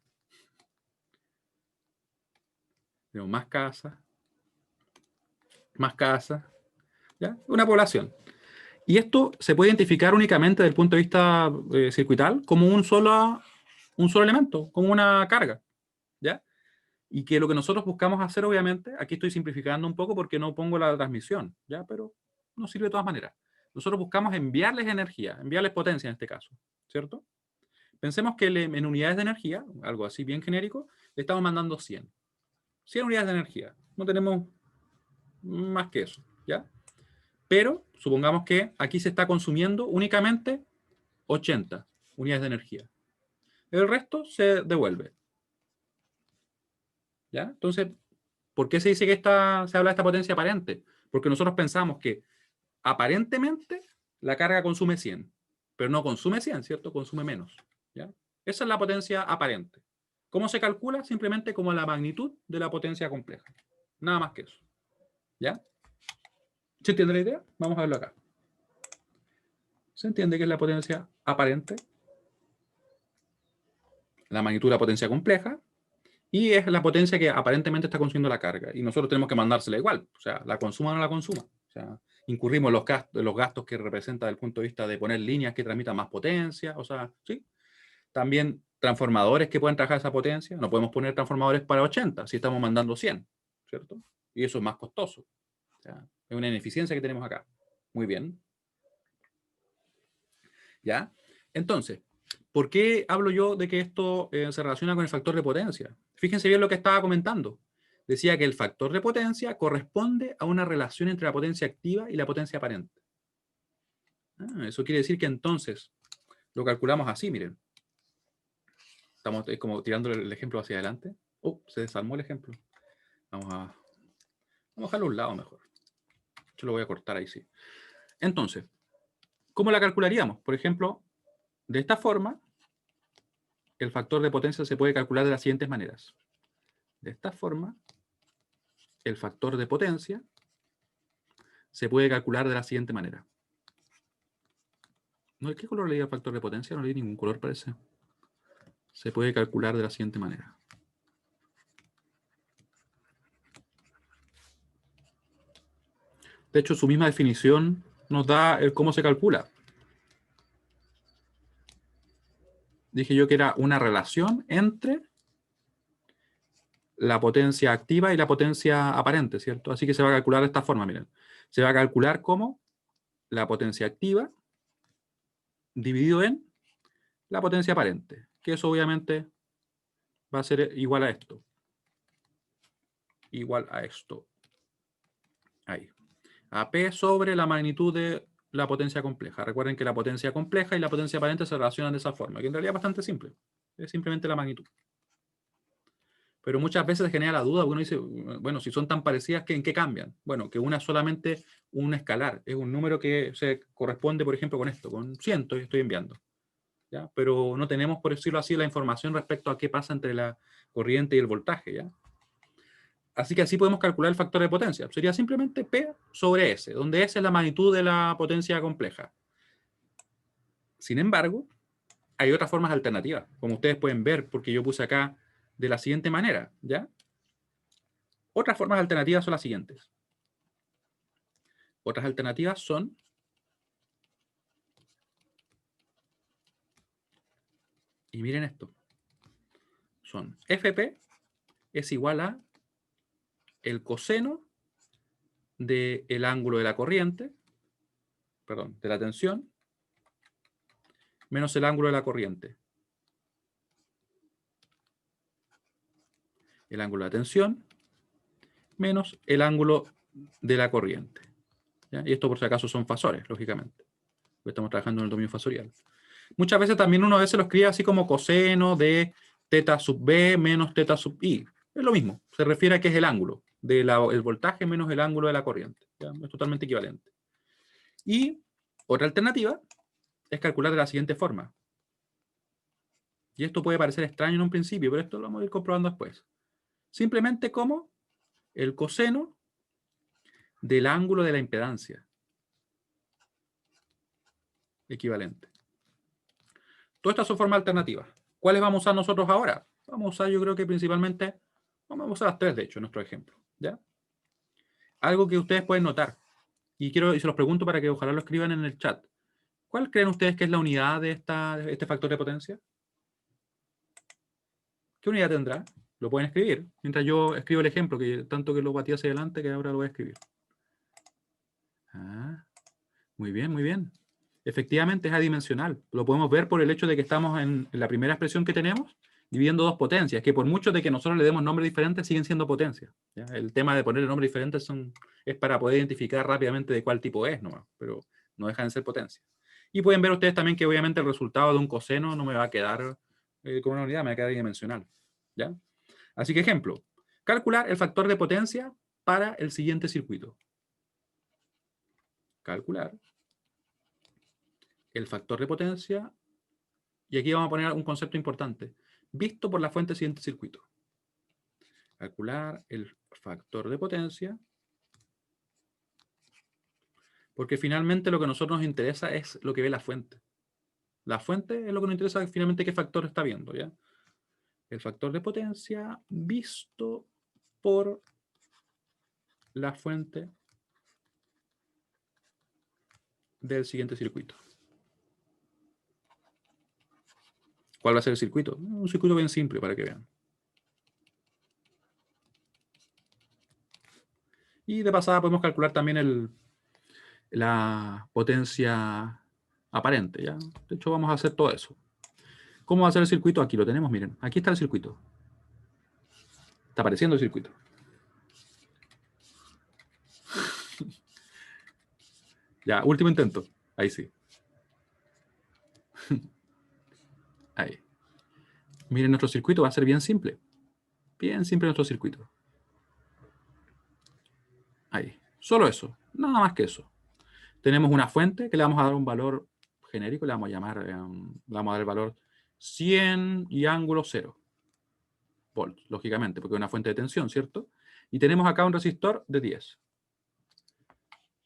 Tenemos más casas. Más casas. ¿Ya? Una población. Y esto se puede identificar únicamente desde el punto de vista circuital como un solo elemento, como una carga. ¿Ya? Y que lo que nosotros buscamos hacer, obviamente, aquí estoy simplificando un poco porque no pongo la transmisión, ¿ya? Pero nos sirve de todas maneras. Nosotros buscamos enviarles energía, enviarles potencia en este caso, ¿cierto? Pensemos que en unidades de energía, algo así bien genérico, le estamos mandando 100. 100 unidades de energía. No tenemos más que eso, ¿ya? Pero supongamos que aquí se está consumiendo únicamente 80 unidades de energía. El resto se devuelve. ¿Ya? Entonces, ¿por qué se dice que se habla de esta potencia aparente? Porque nosotros pensamos que aparentemente la carga consume 100, pero no consume 100, ¿cierto? Consume menos. ¿Ya? Esa es la potencia aparente. ¿Cómo se calcula? Simplemente como la magnitud de la potencia compleja. Nada más que eso. ¿Ya? ¿Se entiende la idea? Vamos a verlo acá. ¿Se entiende qué es la potencia aparente? La magnitud de la potencia compleja. Y es la potencia que aparentemente está consumiendo la carga. Y nosotros tenemos que mandársela igual. O sea, la consuma o no la consuma. O sea, incurrimos los gastos que representa desde el punto de vista de poner líneas que transmitan más potencia. O sea, sí. También transformadores que pueden trabajar esa potencia. No podemos poner transformadores para 80 si estamos mandando 100, ¿cierto? Y eso es más costoso. O sea, es una ineficiencia que tenemos acá. Muy bien. ¿Ya? Entonces, ¿por qué hablo yo de que esto se relaciona con el factor de potencia? Fíjense bien lo que estaba comentando. Decía que el factor de potencia corresponde a una relación entre la potencia activa y la potencia aparente. Eso quiere decir que entonces lo calculamos así, miren. Estamos como tirando el ejemplo hacia adelante. Se desarmó el ejemplo. Vamos a dejarlo a un lado mejor. Yo lo voy a cortar ahí, sí. Entonces, ¿cómo la calcularíamos? Por ejemplo, de esta forma, el factor de potencia se puede calcular de las siguientes maneras. De esta forma, el factor de potencia se puede calcular de la siguiente manera. ¿No? ¿Qué color leí el factor de potencia? No leí ningún color, parece. Se puede calcular de la siguiente manera. De hecho, su misma definición nos da el cómo se calcula. Dije yo que era una relación entre la potencia activa y la potencia aparente, ¿cierto? Así que se va a calcular de esta forma, miren. Se va a calcular como la potencia activa dividido en la potencia aparente, que eso obviamente va a ser igual a esto. Igual a esto. Ahí. A P sobre la magnitud de la potencia compleja. Recuerden que la potencia compleja y la potencia aparente se relacionan de esa forma, que en realidad es bastante simple. Es simplemente la magnitud. Pero muchas veces se genera la duda, uno dice, bueno, si son tan parecidas, ¿en qué cambian? Bueno, que una es solamente un escalar, es un número que se corresponde, por ejemplo, con esto, con 100 y estoy enviando. ¿Ya? Pero no tenemos, por decirlo así, la información respecto a qué pasa entre la corriente y el voltaje. ¿Ya? Así que así podemos calcular el factor de potencia. Sería simplemente P sobre S, donde S es la magnitud de la potencia compleja. Sin embargo, hay otras formas alternativas, como ustedes pueden ver, porque yo puse acá de la siguiente manera, ¿ya? Otras formas alternativas son las siguientes. Otras alternativas son y miren esto, son FP es igual a el coseno del ángulo de la corriente, perdón, de la tensión, menos el ángulo de la corriente. El ángulo de la tensión menos el ángulo de la corriente. ¿Ya? Y esto por si acaso son fasores, lógicamente. Porque estamos trabajando en el dominio fasorial. Muchas veces también uno a veces lo escribe así como coseno de teta sub b menos teta sub i. Es lo mismo. Se refiere a que es el ángulo del voltaje menos el ángulo de la corriente. ¿Ya? Es totalmente equivalente. Y otra alternativa es calcular de la siguiente forma. Y esto puede parecer extraño en un principio, pero esto lo vamos a ir comprobando después. Simplemente como el coseno del ángulo de la impedancia. Equivalente. Todas estas son formas alternativas. ¿Cuáles vamos a usar nosotros ahora? Vamos a usar, yo creo que principalmente, vamos a usar las tres, de hecho, en nuestro ejemplo. ¿Ya? Algo que ustedes pueden notar, y se los pregunto para que ojalá lo escriban en el chat. ¿Cuál creen ustedes que es la unidad de este factor de potencia? ¿Qué unidad tendrá? Lo pueden escribir, mientras yo escribo el ejemplo, que tanto que lo batí hacia adelante que ahora lo voy a escribir. Ah, muy bien, muy bien. Efectivamente es adimensional. Lo podemos ver por el hecho de que estamos en la primera expresión que tenemos, dividiendo dos potencias, que por mucho de que nosotros le demos nombres diferentes, siguen siendo potencias. ¿Ya? El tema de ponerle nombres diferentes es para poder identificar rápidamente de cuál tipo es, nomás, pero no dejan de ser potencias. Y pueden ver ustedes también que obviamente el resultado de un coseno no me va a quedar con una unidad, me va a quedar adimensional. ¿Ya? Así que ejemplo, calcular el factor de potencia para el siguiente circuito. Calcular el factor de potencia, y aquí vamos a poner un concepto importante, visto por la fuente del siguiente circuito. Calcular el factor de potencia, porque finalmente lo que a nosotros nos interesa es lo que ve la fuente. La fuente es lo que nos interesa finalmente qué factor está viendo, ¿ya? El factor de potencia visto por la fuente del siguiente circuito. ¿Cuál va a ser el circuito? Un circuito bien simple para que vean. Y de pasada podemos calcular también la potencia aparente, ¿ya? De hecho, vamos a hacer todo eso. ¿Cómo va a ser el circuito? Aquí lo tenemos, miren. Aquí está el circuito. Está apareciendo el circuito. Ya, último intento. Ahí sí. Ahí. Miren, nuestro circuito va a ser bien simple. Bien simple nuestro circuito. Ahí. Solo eso. Nada más que eso. Tenemos una fuente que le vamos a dar un valor genérico. Le vamos a llamar, le vamos a dar el valor 100 y ángulo 0 volts, lógicamente, porque es una fuente de tensión, ¿cierto? Y tenemos acá un resistor de 10.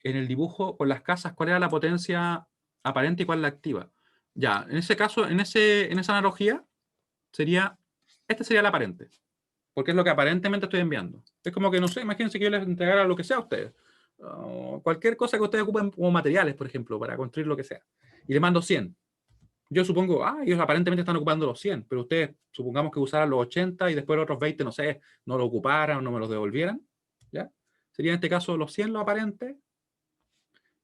En el dibujo con las casas, ¿cuál era la potencia aparente y cuál la activa? Ya, en ese caso, en esa analogía, este sería el aparente, porque es lo que aparentemente estoy enviando. Es como que, no sé, imagínense que yo les entregara lo que sea a ustedes. Cualquier cosa que ustedes ocupen como materiales, por ejemplo, para construir lo que sea. Y le mando 100. Yo supongo, ellos aparentemente están ocupando los 100, pero ustedes supongamos que usaran los 80 y después los otros 20, no sé, no lo ocuparan o no me los devolvieran, ¿ya? Sería en este caso los 100 los aparentes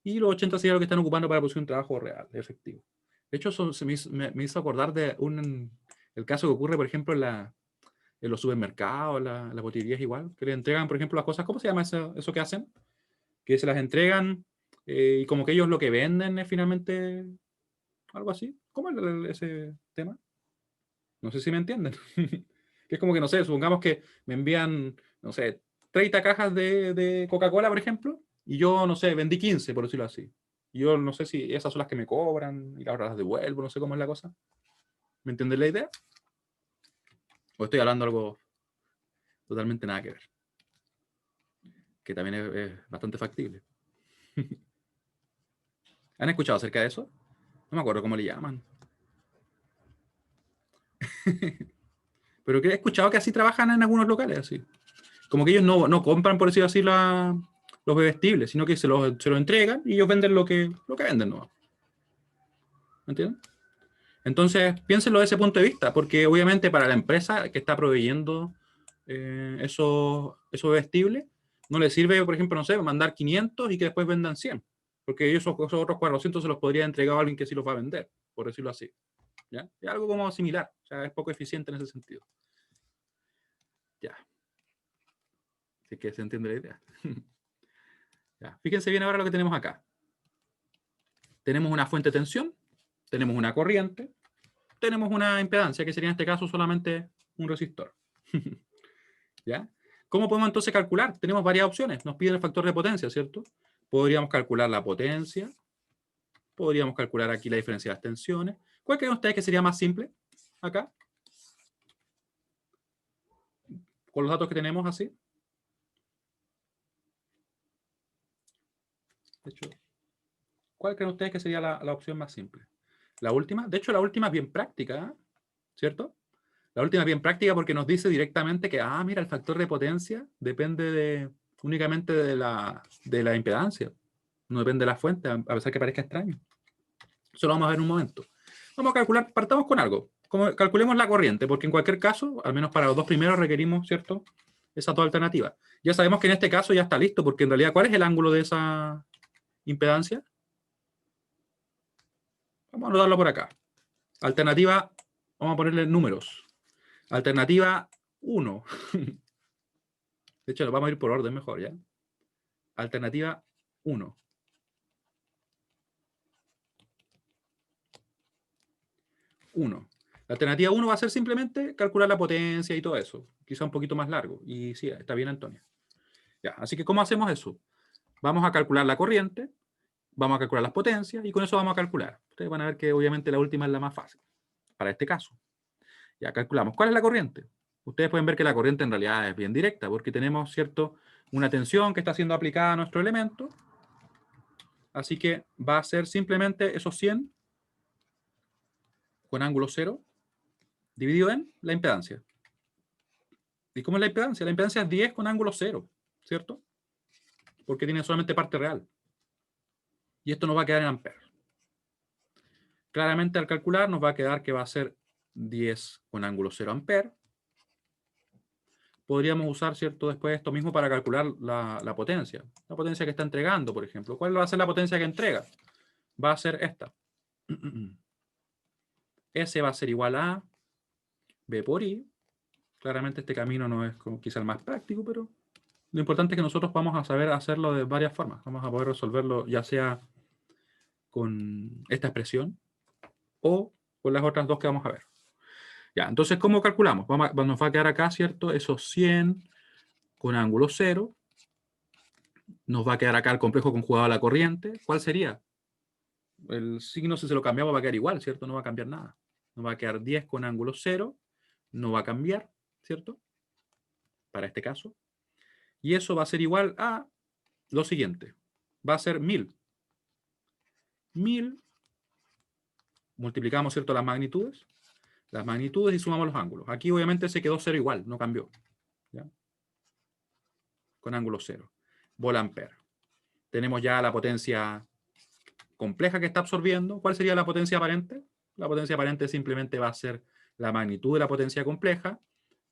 y los 80 sería lo que están ocupando para producir un trabajo real, efectivo. De hecho, me hizo acordar de el caso que ocurre, por ejemplo, en los supermercados, las botillerías igual, que le entregan, por ejemplo, las cosas, ¿cómo se llama eso que hacen? Que se las entregan y como que ellos lo que venden es finalmente algo así. ¿Cómo es ese tema? No sé si me entienden. Que es como que, no sé, supongamos que me envían, no sé, 30 cajas de Coca-Cola, por ejemplo, y yo, no sé, vendí 15, por decirlo así. Y yo no sé si esas son las que me cobran y ahora las devuelvo, no sé cómo es la cosa. ¿Me entienden la idea? ¿O estoy hablando algo totalmente nada que ver? Que también es bastante factible. ¿Han escuchado acerca de eso? No me acuerdo cómo le llaman. Pero que he escuchado que así trabajan en algunos locales, así. Como que ellos no compran, por decirlo así, los bebestibles, sino que se los entregan y ellos venden lo que venden, ¿no? ¿Me entienden? Entonces, piénsenlo desde ese punto de vista, porque obviamente para la empresa que está proveyendo esos bebestibles, no les sirve, por ejemplo, no sé, mandar 500 y que después vendan 100, porque ellos esos otros 400 se los podría entregar a alguien que sí los va a vender, por decirlo así. ¿Ya? Es algo como similar, o sea, es poco eficiente en ese sentido. Ya. Así que se entiende la idea. Ya. Fíjense bien ahora lo que tenemos acá. Tenemos una fuente de tensión, tenemos una corriente, tenemos una impedancia, que sería en este caso solamente un resistor. ¿Ya? ¿Cómo podemos entonces calcular? Tenemos varias opciones. Nos piden el factor de potencia, ¿cierto? Podríamos calcular la potencia, podríamos calcular aquí la diferencia de las tensiones. ¿Cuál creen ustedes que sería más simple acá? Con los datos que tenemos así. De hecho, ¿cuál creen ustedes que sería la opción más simple? La última. De hecho, la última es bien práctica, ¿cierto? La última es bien práctica porque nos dice directamente que, mira, el factor de potencia depende únicamente de la impedancia. No depende de la fuente, a pesar que parezca extraño. Eso lo vamos a ver en un momento. Vamos a calcular, partamos con algo. Calculemos la corriente, porque en cualquier caso, al menos para los dos primeros, requerimos, ¿cierto? Esas dos alternativas. Ya sabemos que en este caso ya está listo, porque en realidad, ¿cuál es el ángulo de esa impedancia? Vamos a anotarlo por acá. Alternativa, vamos a ponerle números. Alternativa 1. De hecho, vamos a ir por orden mejor, ¿ya? Alternativa 1. 1. La alternativa 1 va a ser simplemente calcular la potencia y todo eso. Quizá un poquito más largo. Y sí, está bien, Antonio. Ya, así que, ¿cómo hacemos eso? Vamos a calcular la corriente, vamos a calcular las potencias y con eso vamos a calcular. Ustedes van a ver que obviamente la última es la más fácil para este caso. Ya calculamos. ¿Cuál es la corriente? Ustedes pueden ver que la corriente en realidad es bien directa porque tenemos, ¿cierto?, una tensión que está siendo aplicada a nuestro elemento. Así que va a ser simplemente esos 100 con ángulo 0 dividido en la impedancia. ¿Y cómo es la impedancia? La impedancia es 10 con ángulo 0, ¿cierto? Porque tiene solamente parte real. Y esto nos va a quedar en amperes. Claramente al calcular nos va a quedar que va a ser 10 con ángulo 0 amperes. Podríamos usar, ¿cierto?, después esto mismo para calcular la potencia. La potencia que está entregando, por ejemplo. ¿Cuál va a ser la potencia que entrega? Va a ser esta. S va a ser igual a B por I. Claramente este camino no es quizá el más práctico, pero lo importante es que nosotros vamos a saber hacerlo de varias formas. Vamos a poder resolverlo ya sea con esta expresión o con las otras dos que vamos a ver. Ya, entonces, ¿cómo calculamos? Nos va a quedar acá, ¿cierto? Esos 100 con ángulo 0. Nos va a quedar acá el complejo conjugado a la corriente. ¿Cuál sería? El signo, si se lo cambiamos, va a quedar igual, ¿cierto? No va a cambiar nada. Nos va a quedar 10 con ángulo 0. No va a cambiar, ¿cierto? Para este caso. Y eso va a ser igual a lo siguiente. Va a ser 1000. 1000, multiplicamos, ¿cierto?, las magnitudes y sumamos los ángulos. Aquí obviamente se quedó 0 igual, no cambió. ¿Ya? Con ángulo 0. Volt-ampere. Tenemos ya la potencia compleja que está absorbiendo. ¿Cuál sería la potencia aparente? La potencia aparente simplemente va a ser la magnitud de la potencia compleja,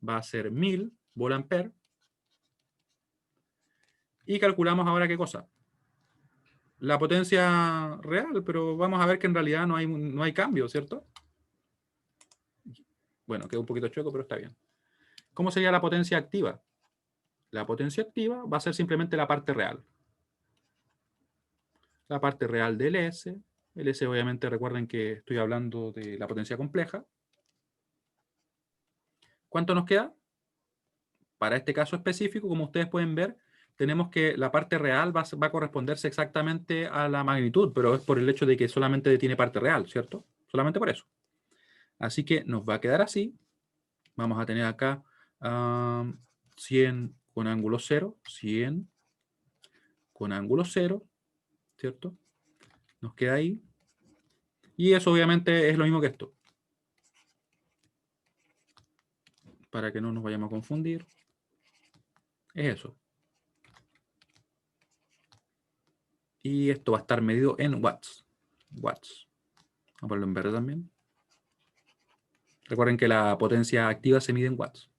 va a ser 1000 volt-ampere. Y calculamos ahora qué cosa. La potencia real, pero vamos a ver que en realidad no hay cambio, ¿cierto? Bueno, queda un poquito chueco, pero está bien. ¿Cómo sería la potencia activa? La potencia activa va a ser simplemente la parte real. La parte real del S. El S, obviamente, recuerden que estoy hablando de la potencia compleja. ¿Cuánto nos queda? Para este caso específico, como ustedes pueden ver, tenemos que la parte real va a corresponderse exactamente a la magnitud, pero es por el hecho de que solamente tiene parte real, ¿cierto? Solamente por eso. Así que nos va a quedar así. Vamos a tener acá 100 con ángulo 0, 100 con ángulo 0, ¿cierto? Nos queda ahí. Y eso obviamente es lo mismo que esto. Para que no nos vayamos a confundir. Es eso. Y esto va a estar medido en watts. Watts. Vamos a ponerlo en verde también. Recuerden que la potencia activa se mide en watts.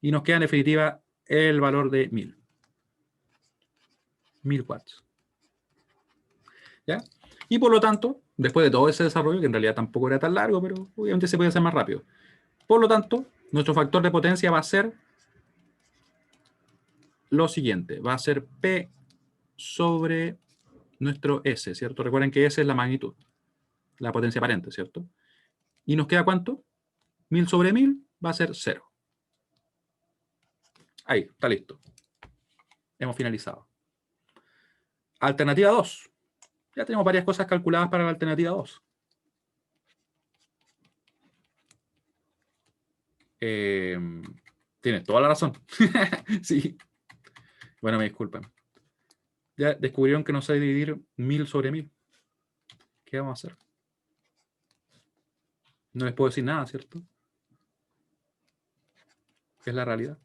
Y nos queda en definitiva el valor de 1000. 1000 watts. ¿Ya? Y por lo tanto, después de todo ese desarrollo, que en realidad tampoco era tan largo, pero obviamente se puede hacer más rápido. Por lo tanto, nuestro factor de potencia va a ser lo siguiente. Va a ser P sobre nuestro S, ¿cierto? Recuerden que S es la magnitud, la potencia aparente, ¿cierto? ¿Y nos queda cuánto? 1000 sobre 1000 va a ser 0. Ahí, está listo. Hemos finalizado. Alternativa 2. Ya tenemos varias cosas calculadas para la alternativa 2. Tienes toda la razón. Sí. Bueno, me disculpan. Ya descubrieron que no sé dividir 1000 sobre 1000. ¿Qué vamos a hacer? No les puedo decir nada, ¿cierto? Es la realidad.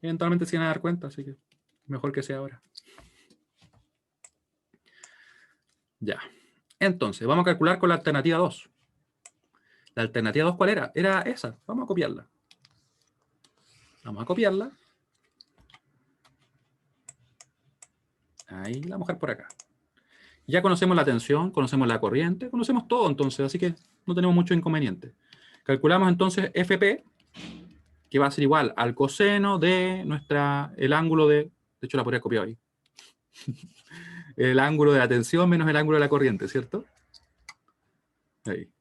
Eventualmente se van a dar cuenta, así que mejor que sea ahora. Ya. Entonces, vamos a calcular con la alternativa 2. ¿La alternativa 2 cuál era? Era esa. Vamos a copiarla. Vamos a copiarla. Ahí la vamos a dejar por acá. Ya conocemos la tensión, conocemos la corriente, conocemos todo entonces, así que no tenemos mucho inconveniente. Calculamos entonces FP, que va a ser igual al coseno de el ángulo de hecho la podría copiar ahí, el ángulo de la tensión menos el ángulo de la corriente, ¿cierto? Ahí.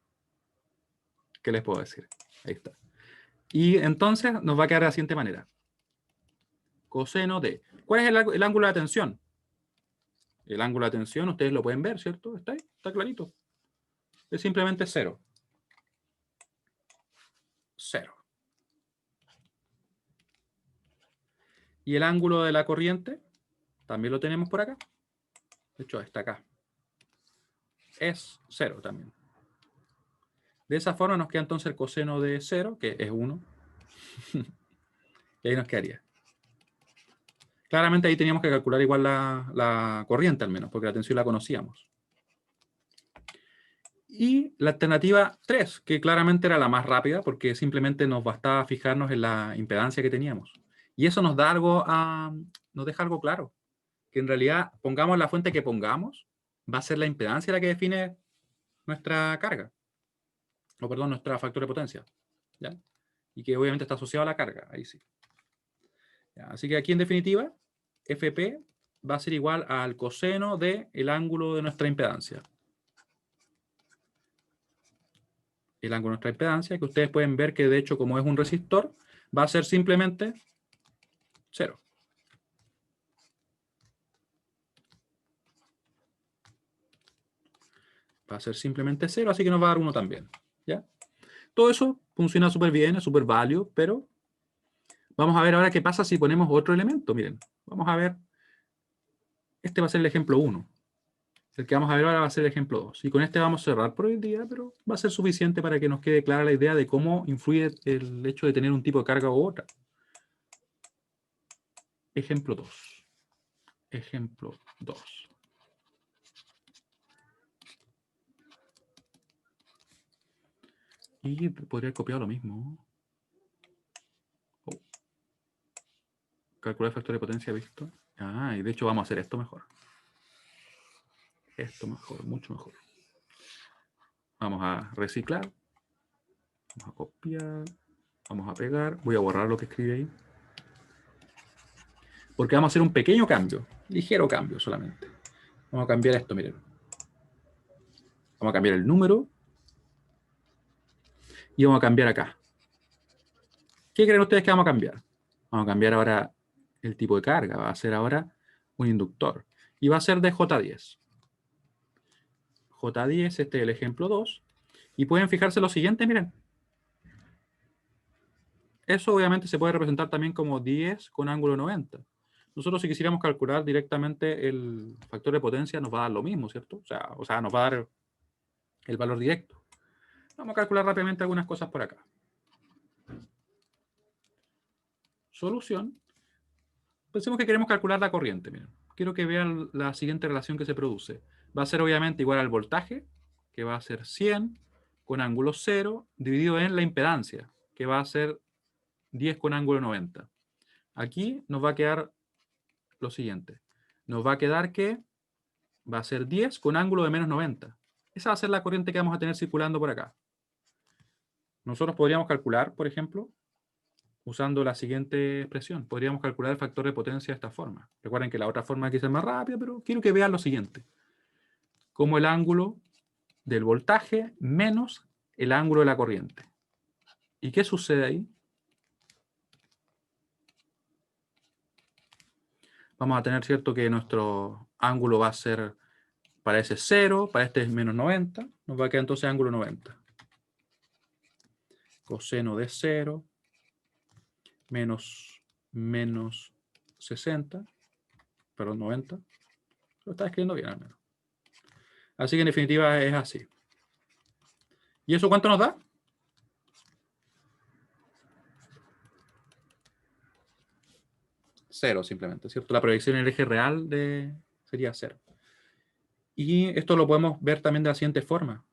¿Qué les puedo decir? Ahí está. Y entonces nos va a quedar de la siguiente manera. Coseno de... ¿Cuál es el ángulo de la tensión? El ángulo de tensión, ustedes lo pueden ver, ¿cierto? Está ahí, está clarito. Es simplemente 0. 0. Y el ángulo de la corriente, también lo tenemos por acá. De hecho, está acá. Es 0 también. De esa forma nos queda entonces el coseno de 0, que es 1. Y ahí nos quedaría. Claramente ahí teníamos que calcular igual la corriente al menos, porque la tensión la conocíamos. Y la alternativa 3, que claramente era la más rápida, porque simplemente nos bastaba fijarnos en la impedancia que teníamos. Y eso nos da nos deja algo claro, que en realidad pongamos la fuente que pongamos, va a ser la impedancia la que define nuestra carga, o perdón, nuestro factor de potencia, ¿ya? Y que obviamente está asociado a la carga, ahí sí. ¿Ya? Así que aquí en definitiva, FP va a ser igual al coseno del ángulo de nuestra impedancia. El ángulo de nuestra impedancia, que ustedes pueden ver que de hecho como es un resistor, va a ser simplemente 0. Va a ser simplemente 0, así que nos va a dar 1 también. ¿Ya? Todo eso funciona súper bien, es súper válido, pero vamos a ver ahora qué pasa si ponemos otro elemento. Miren, vamos a ver, este va a ser el ejemplo 1. El que vamos a ver ahora va a ser el ejemplo 2. Y con este vamos a cerrar por hoy día, pero va a ser suficiente para que nos quede clara la idea de cómo influye el hecho de tener un tipo de carga u otra. Ejemplo 2. Ejemplo 2. Y podría haber copiado lo mismo. Oh. Calcular el factor de potencia visto. Ah, y de hecho vamos a hacer esto mejor. Esto mejor, mucho mejor. Vamos a reciclar. Vamos a copiar. Vamos a pegar. Voy a borrar lo que escribí ahí. Porque vamos a hacer un pequeño cambio. Ligero cambio solamente. Vamos a cambiar esto, miren. Vamos a cambiar el número. Y vamos a cambiar acá. ¿Qué creen ustedes que vamos a cambiar? Vamos a cambiar ahora el tipo de carga. Va a ser ahora un inductor. Y va a ser de J10. J10, este es el ejemplo 2. Y pueden fijarse lo siguiente, miren. Eso obviamente se puede representar también como 10 con ángulo 90. Nosotros si quisiéramos calcular directamente el factor de potencia nos va a dar lo mismo, ¿cierto? O sea, nos va a dar el valor directo. Vamos a calcular rápidamente algunas cosas por acá. Solución. Pensemos que queremos calcular la corriente. Miren. Quiero que vean la siguiente relación que se produce. Va a ser obviamente igual al voltaje, que va a ser 100 con ángulo 0, dividido en la impedancia, que va a ser 10 con ángulo 90. Aquí nos va a quedar lo siguiente. Nos va a quedar que va a ser 10 con ángulo de menos 90. Esa va a ser la corriente que vamos a tener circulando por acá. Nosotros podríamos calcular, por ejemplo, usando la siguiente expresión. Podríamos calcular el factor de potencia de esta forma. Recuerden que la otra forma aquí es más rápida, pero quiero que vean lo siguiente. Como el ángulo del voltaje menos el ángulo de la corriente. ¿Y qué sucede ahí? Vamos a tener, ¿cierto?, que nuestro ángulo va a ser, para ese 0, para este es menos 90, nos va a quedar entonces ángulo 90. Coseno de 0 menos 60, perdón, 90. Lo está escribiendo bien al menos. Así que en definitiva es así. ¿Y eso cuánto nos da? 0 simplemente, ¿cierto? La proyección en el eje real sería 0. Y esto lo podemos ver también de la siguiente forma.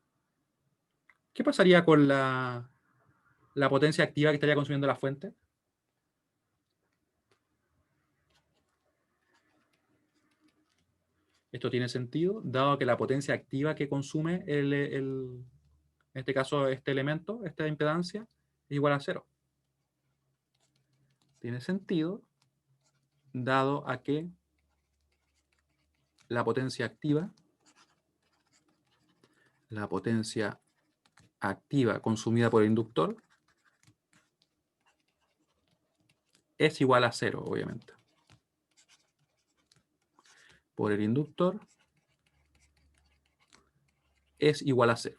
¿Qué pasaría con la potencia activa que estaría consumiendo la fuente? Esto tiene sentido, dado que la potencia activa que consume en este caso este elemento, esta impedancia, es igual a 0. Tiene sentido, dado a que la potencia activa consumida por el inductor es igual a 0, obviamente. Por el inductor es igual a 0.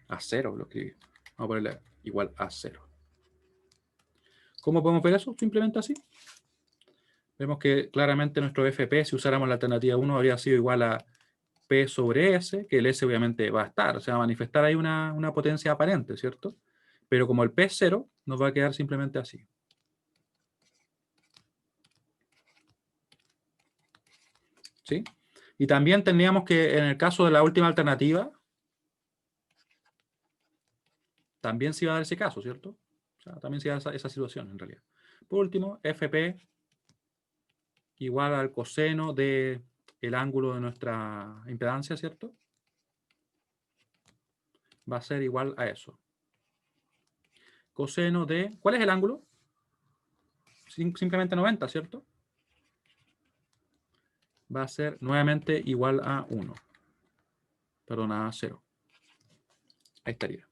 A 0 lo escribí. Vamos a ponerle igual a 0. ¿Cómo podemos ver eso? Simplemente así. Vemos que claramente nuestro FP, si usáramos la alternativa 1, habría sido igual a P sobre S, que el S obviamente va a estar, se va a manifestar ahí una potencia aparente, ¿cierto? Pero como el P es 0, nos va a quedar simplemente así. ¿Sí? Y también tendríamos que, en el caso de la última alternativa, también se iba a dar ese caso, ¿cierto? O sea, también se iba a dar esa situación, en realidad. Por último, FP igual al coseno del ángulo de nuestra impedancia, ¿cierto? Va a ser igual a eso. Coseno de... ¿Cuál es el ángulo? Simplemente 90, ¿cierto? Va a ser nuevamente igual a 1. Perdón, a 0. Ahí estaría.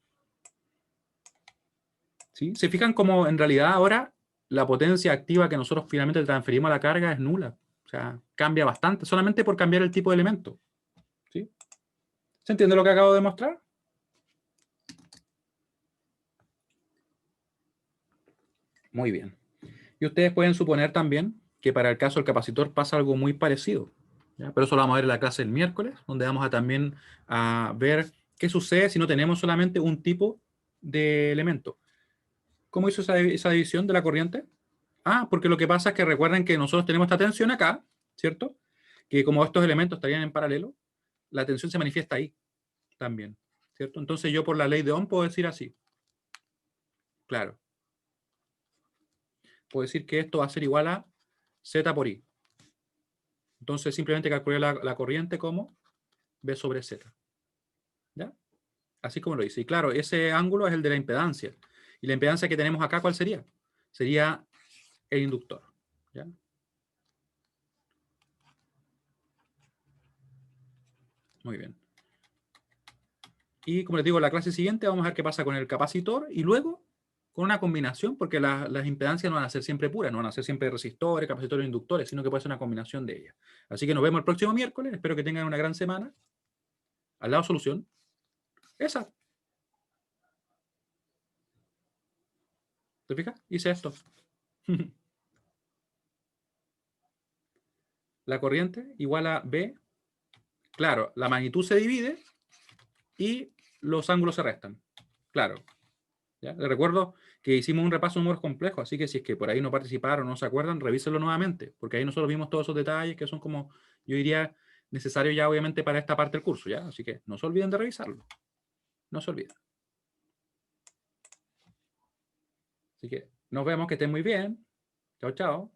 ¿Sí? ¿Se fijan cómo en realidad ahora la potencia activa que nosotros finalmente transferimos a la carga es nula? O sea, cambia bastante, solamente por cambiar el tipo de elemento. ¿Sí? ¿Se entiende lo que acabo de mostrar? Muy bien. Y ustedes pueden suponer también que para el caso del capacitor pasa algo muy parecido. ¿Ya? Pero eso lo vamos a ver en la clase del miércoles, donde vamos a también a ver qué sucede si no tenemos solamente un tipo de elemento. ¿Cómo hizo esa división de la corriente? Ah, porque lo que pasa es que recuerden que nosotros tenemos esta tensión acá, ¿cierto? Que como estos elementos estarían en paralelo, la tensión se manifiesta ahí. también, ¿cierto? Entonces yo por la ley de Ohm puedo decir así. Claro. Puedo decir que esto va a ser igual a Z por I. Entonces simplemente calculé la corriente como B sobre Z. ¿Ya? Así como lo hice. Y claro, ese ángulo es el de la impedancia. Y la impedancia que tenemos acá, ¿cuál sería? Sería el inductor. ¿Ya? Muy bien. Y como les digo, en la clase siguiente vamos a ver qué pasa con el capacitor y luego con una combinación, porque las impedancias no van a ser siempre puras, no van a ser siempre resistores, capacitores, inductores, sino que puede ser una combinación de ellas. Así que nos vemos el próximo miércoles. Espero que tengan una gran semana. Al lado solución. Esa. ¿Te fijas? Hice esto. La corriente igual a B. Claro, la magnitud se divide y los ángulos se restan. Claro. ¿Ya? Les recuerdo que hicimos un repaso de números complejos, así que si es que por ahí no participaron o no se acuerdan, revísenlo nuevamente, porque ahí nosotros vimos todos esos detalles que son como, yo diría, necesarios ya obviamente para esta parte del curso, ¿ya? Así que no se olviden de revisarlo. No se olviden. Así que nos vemos, que estén muy bien. Chao, chao.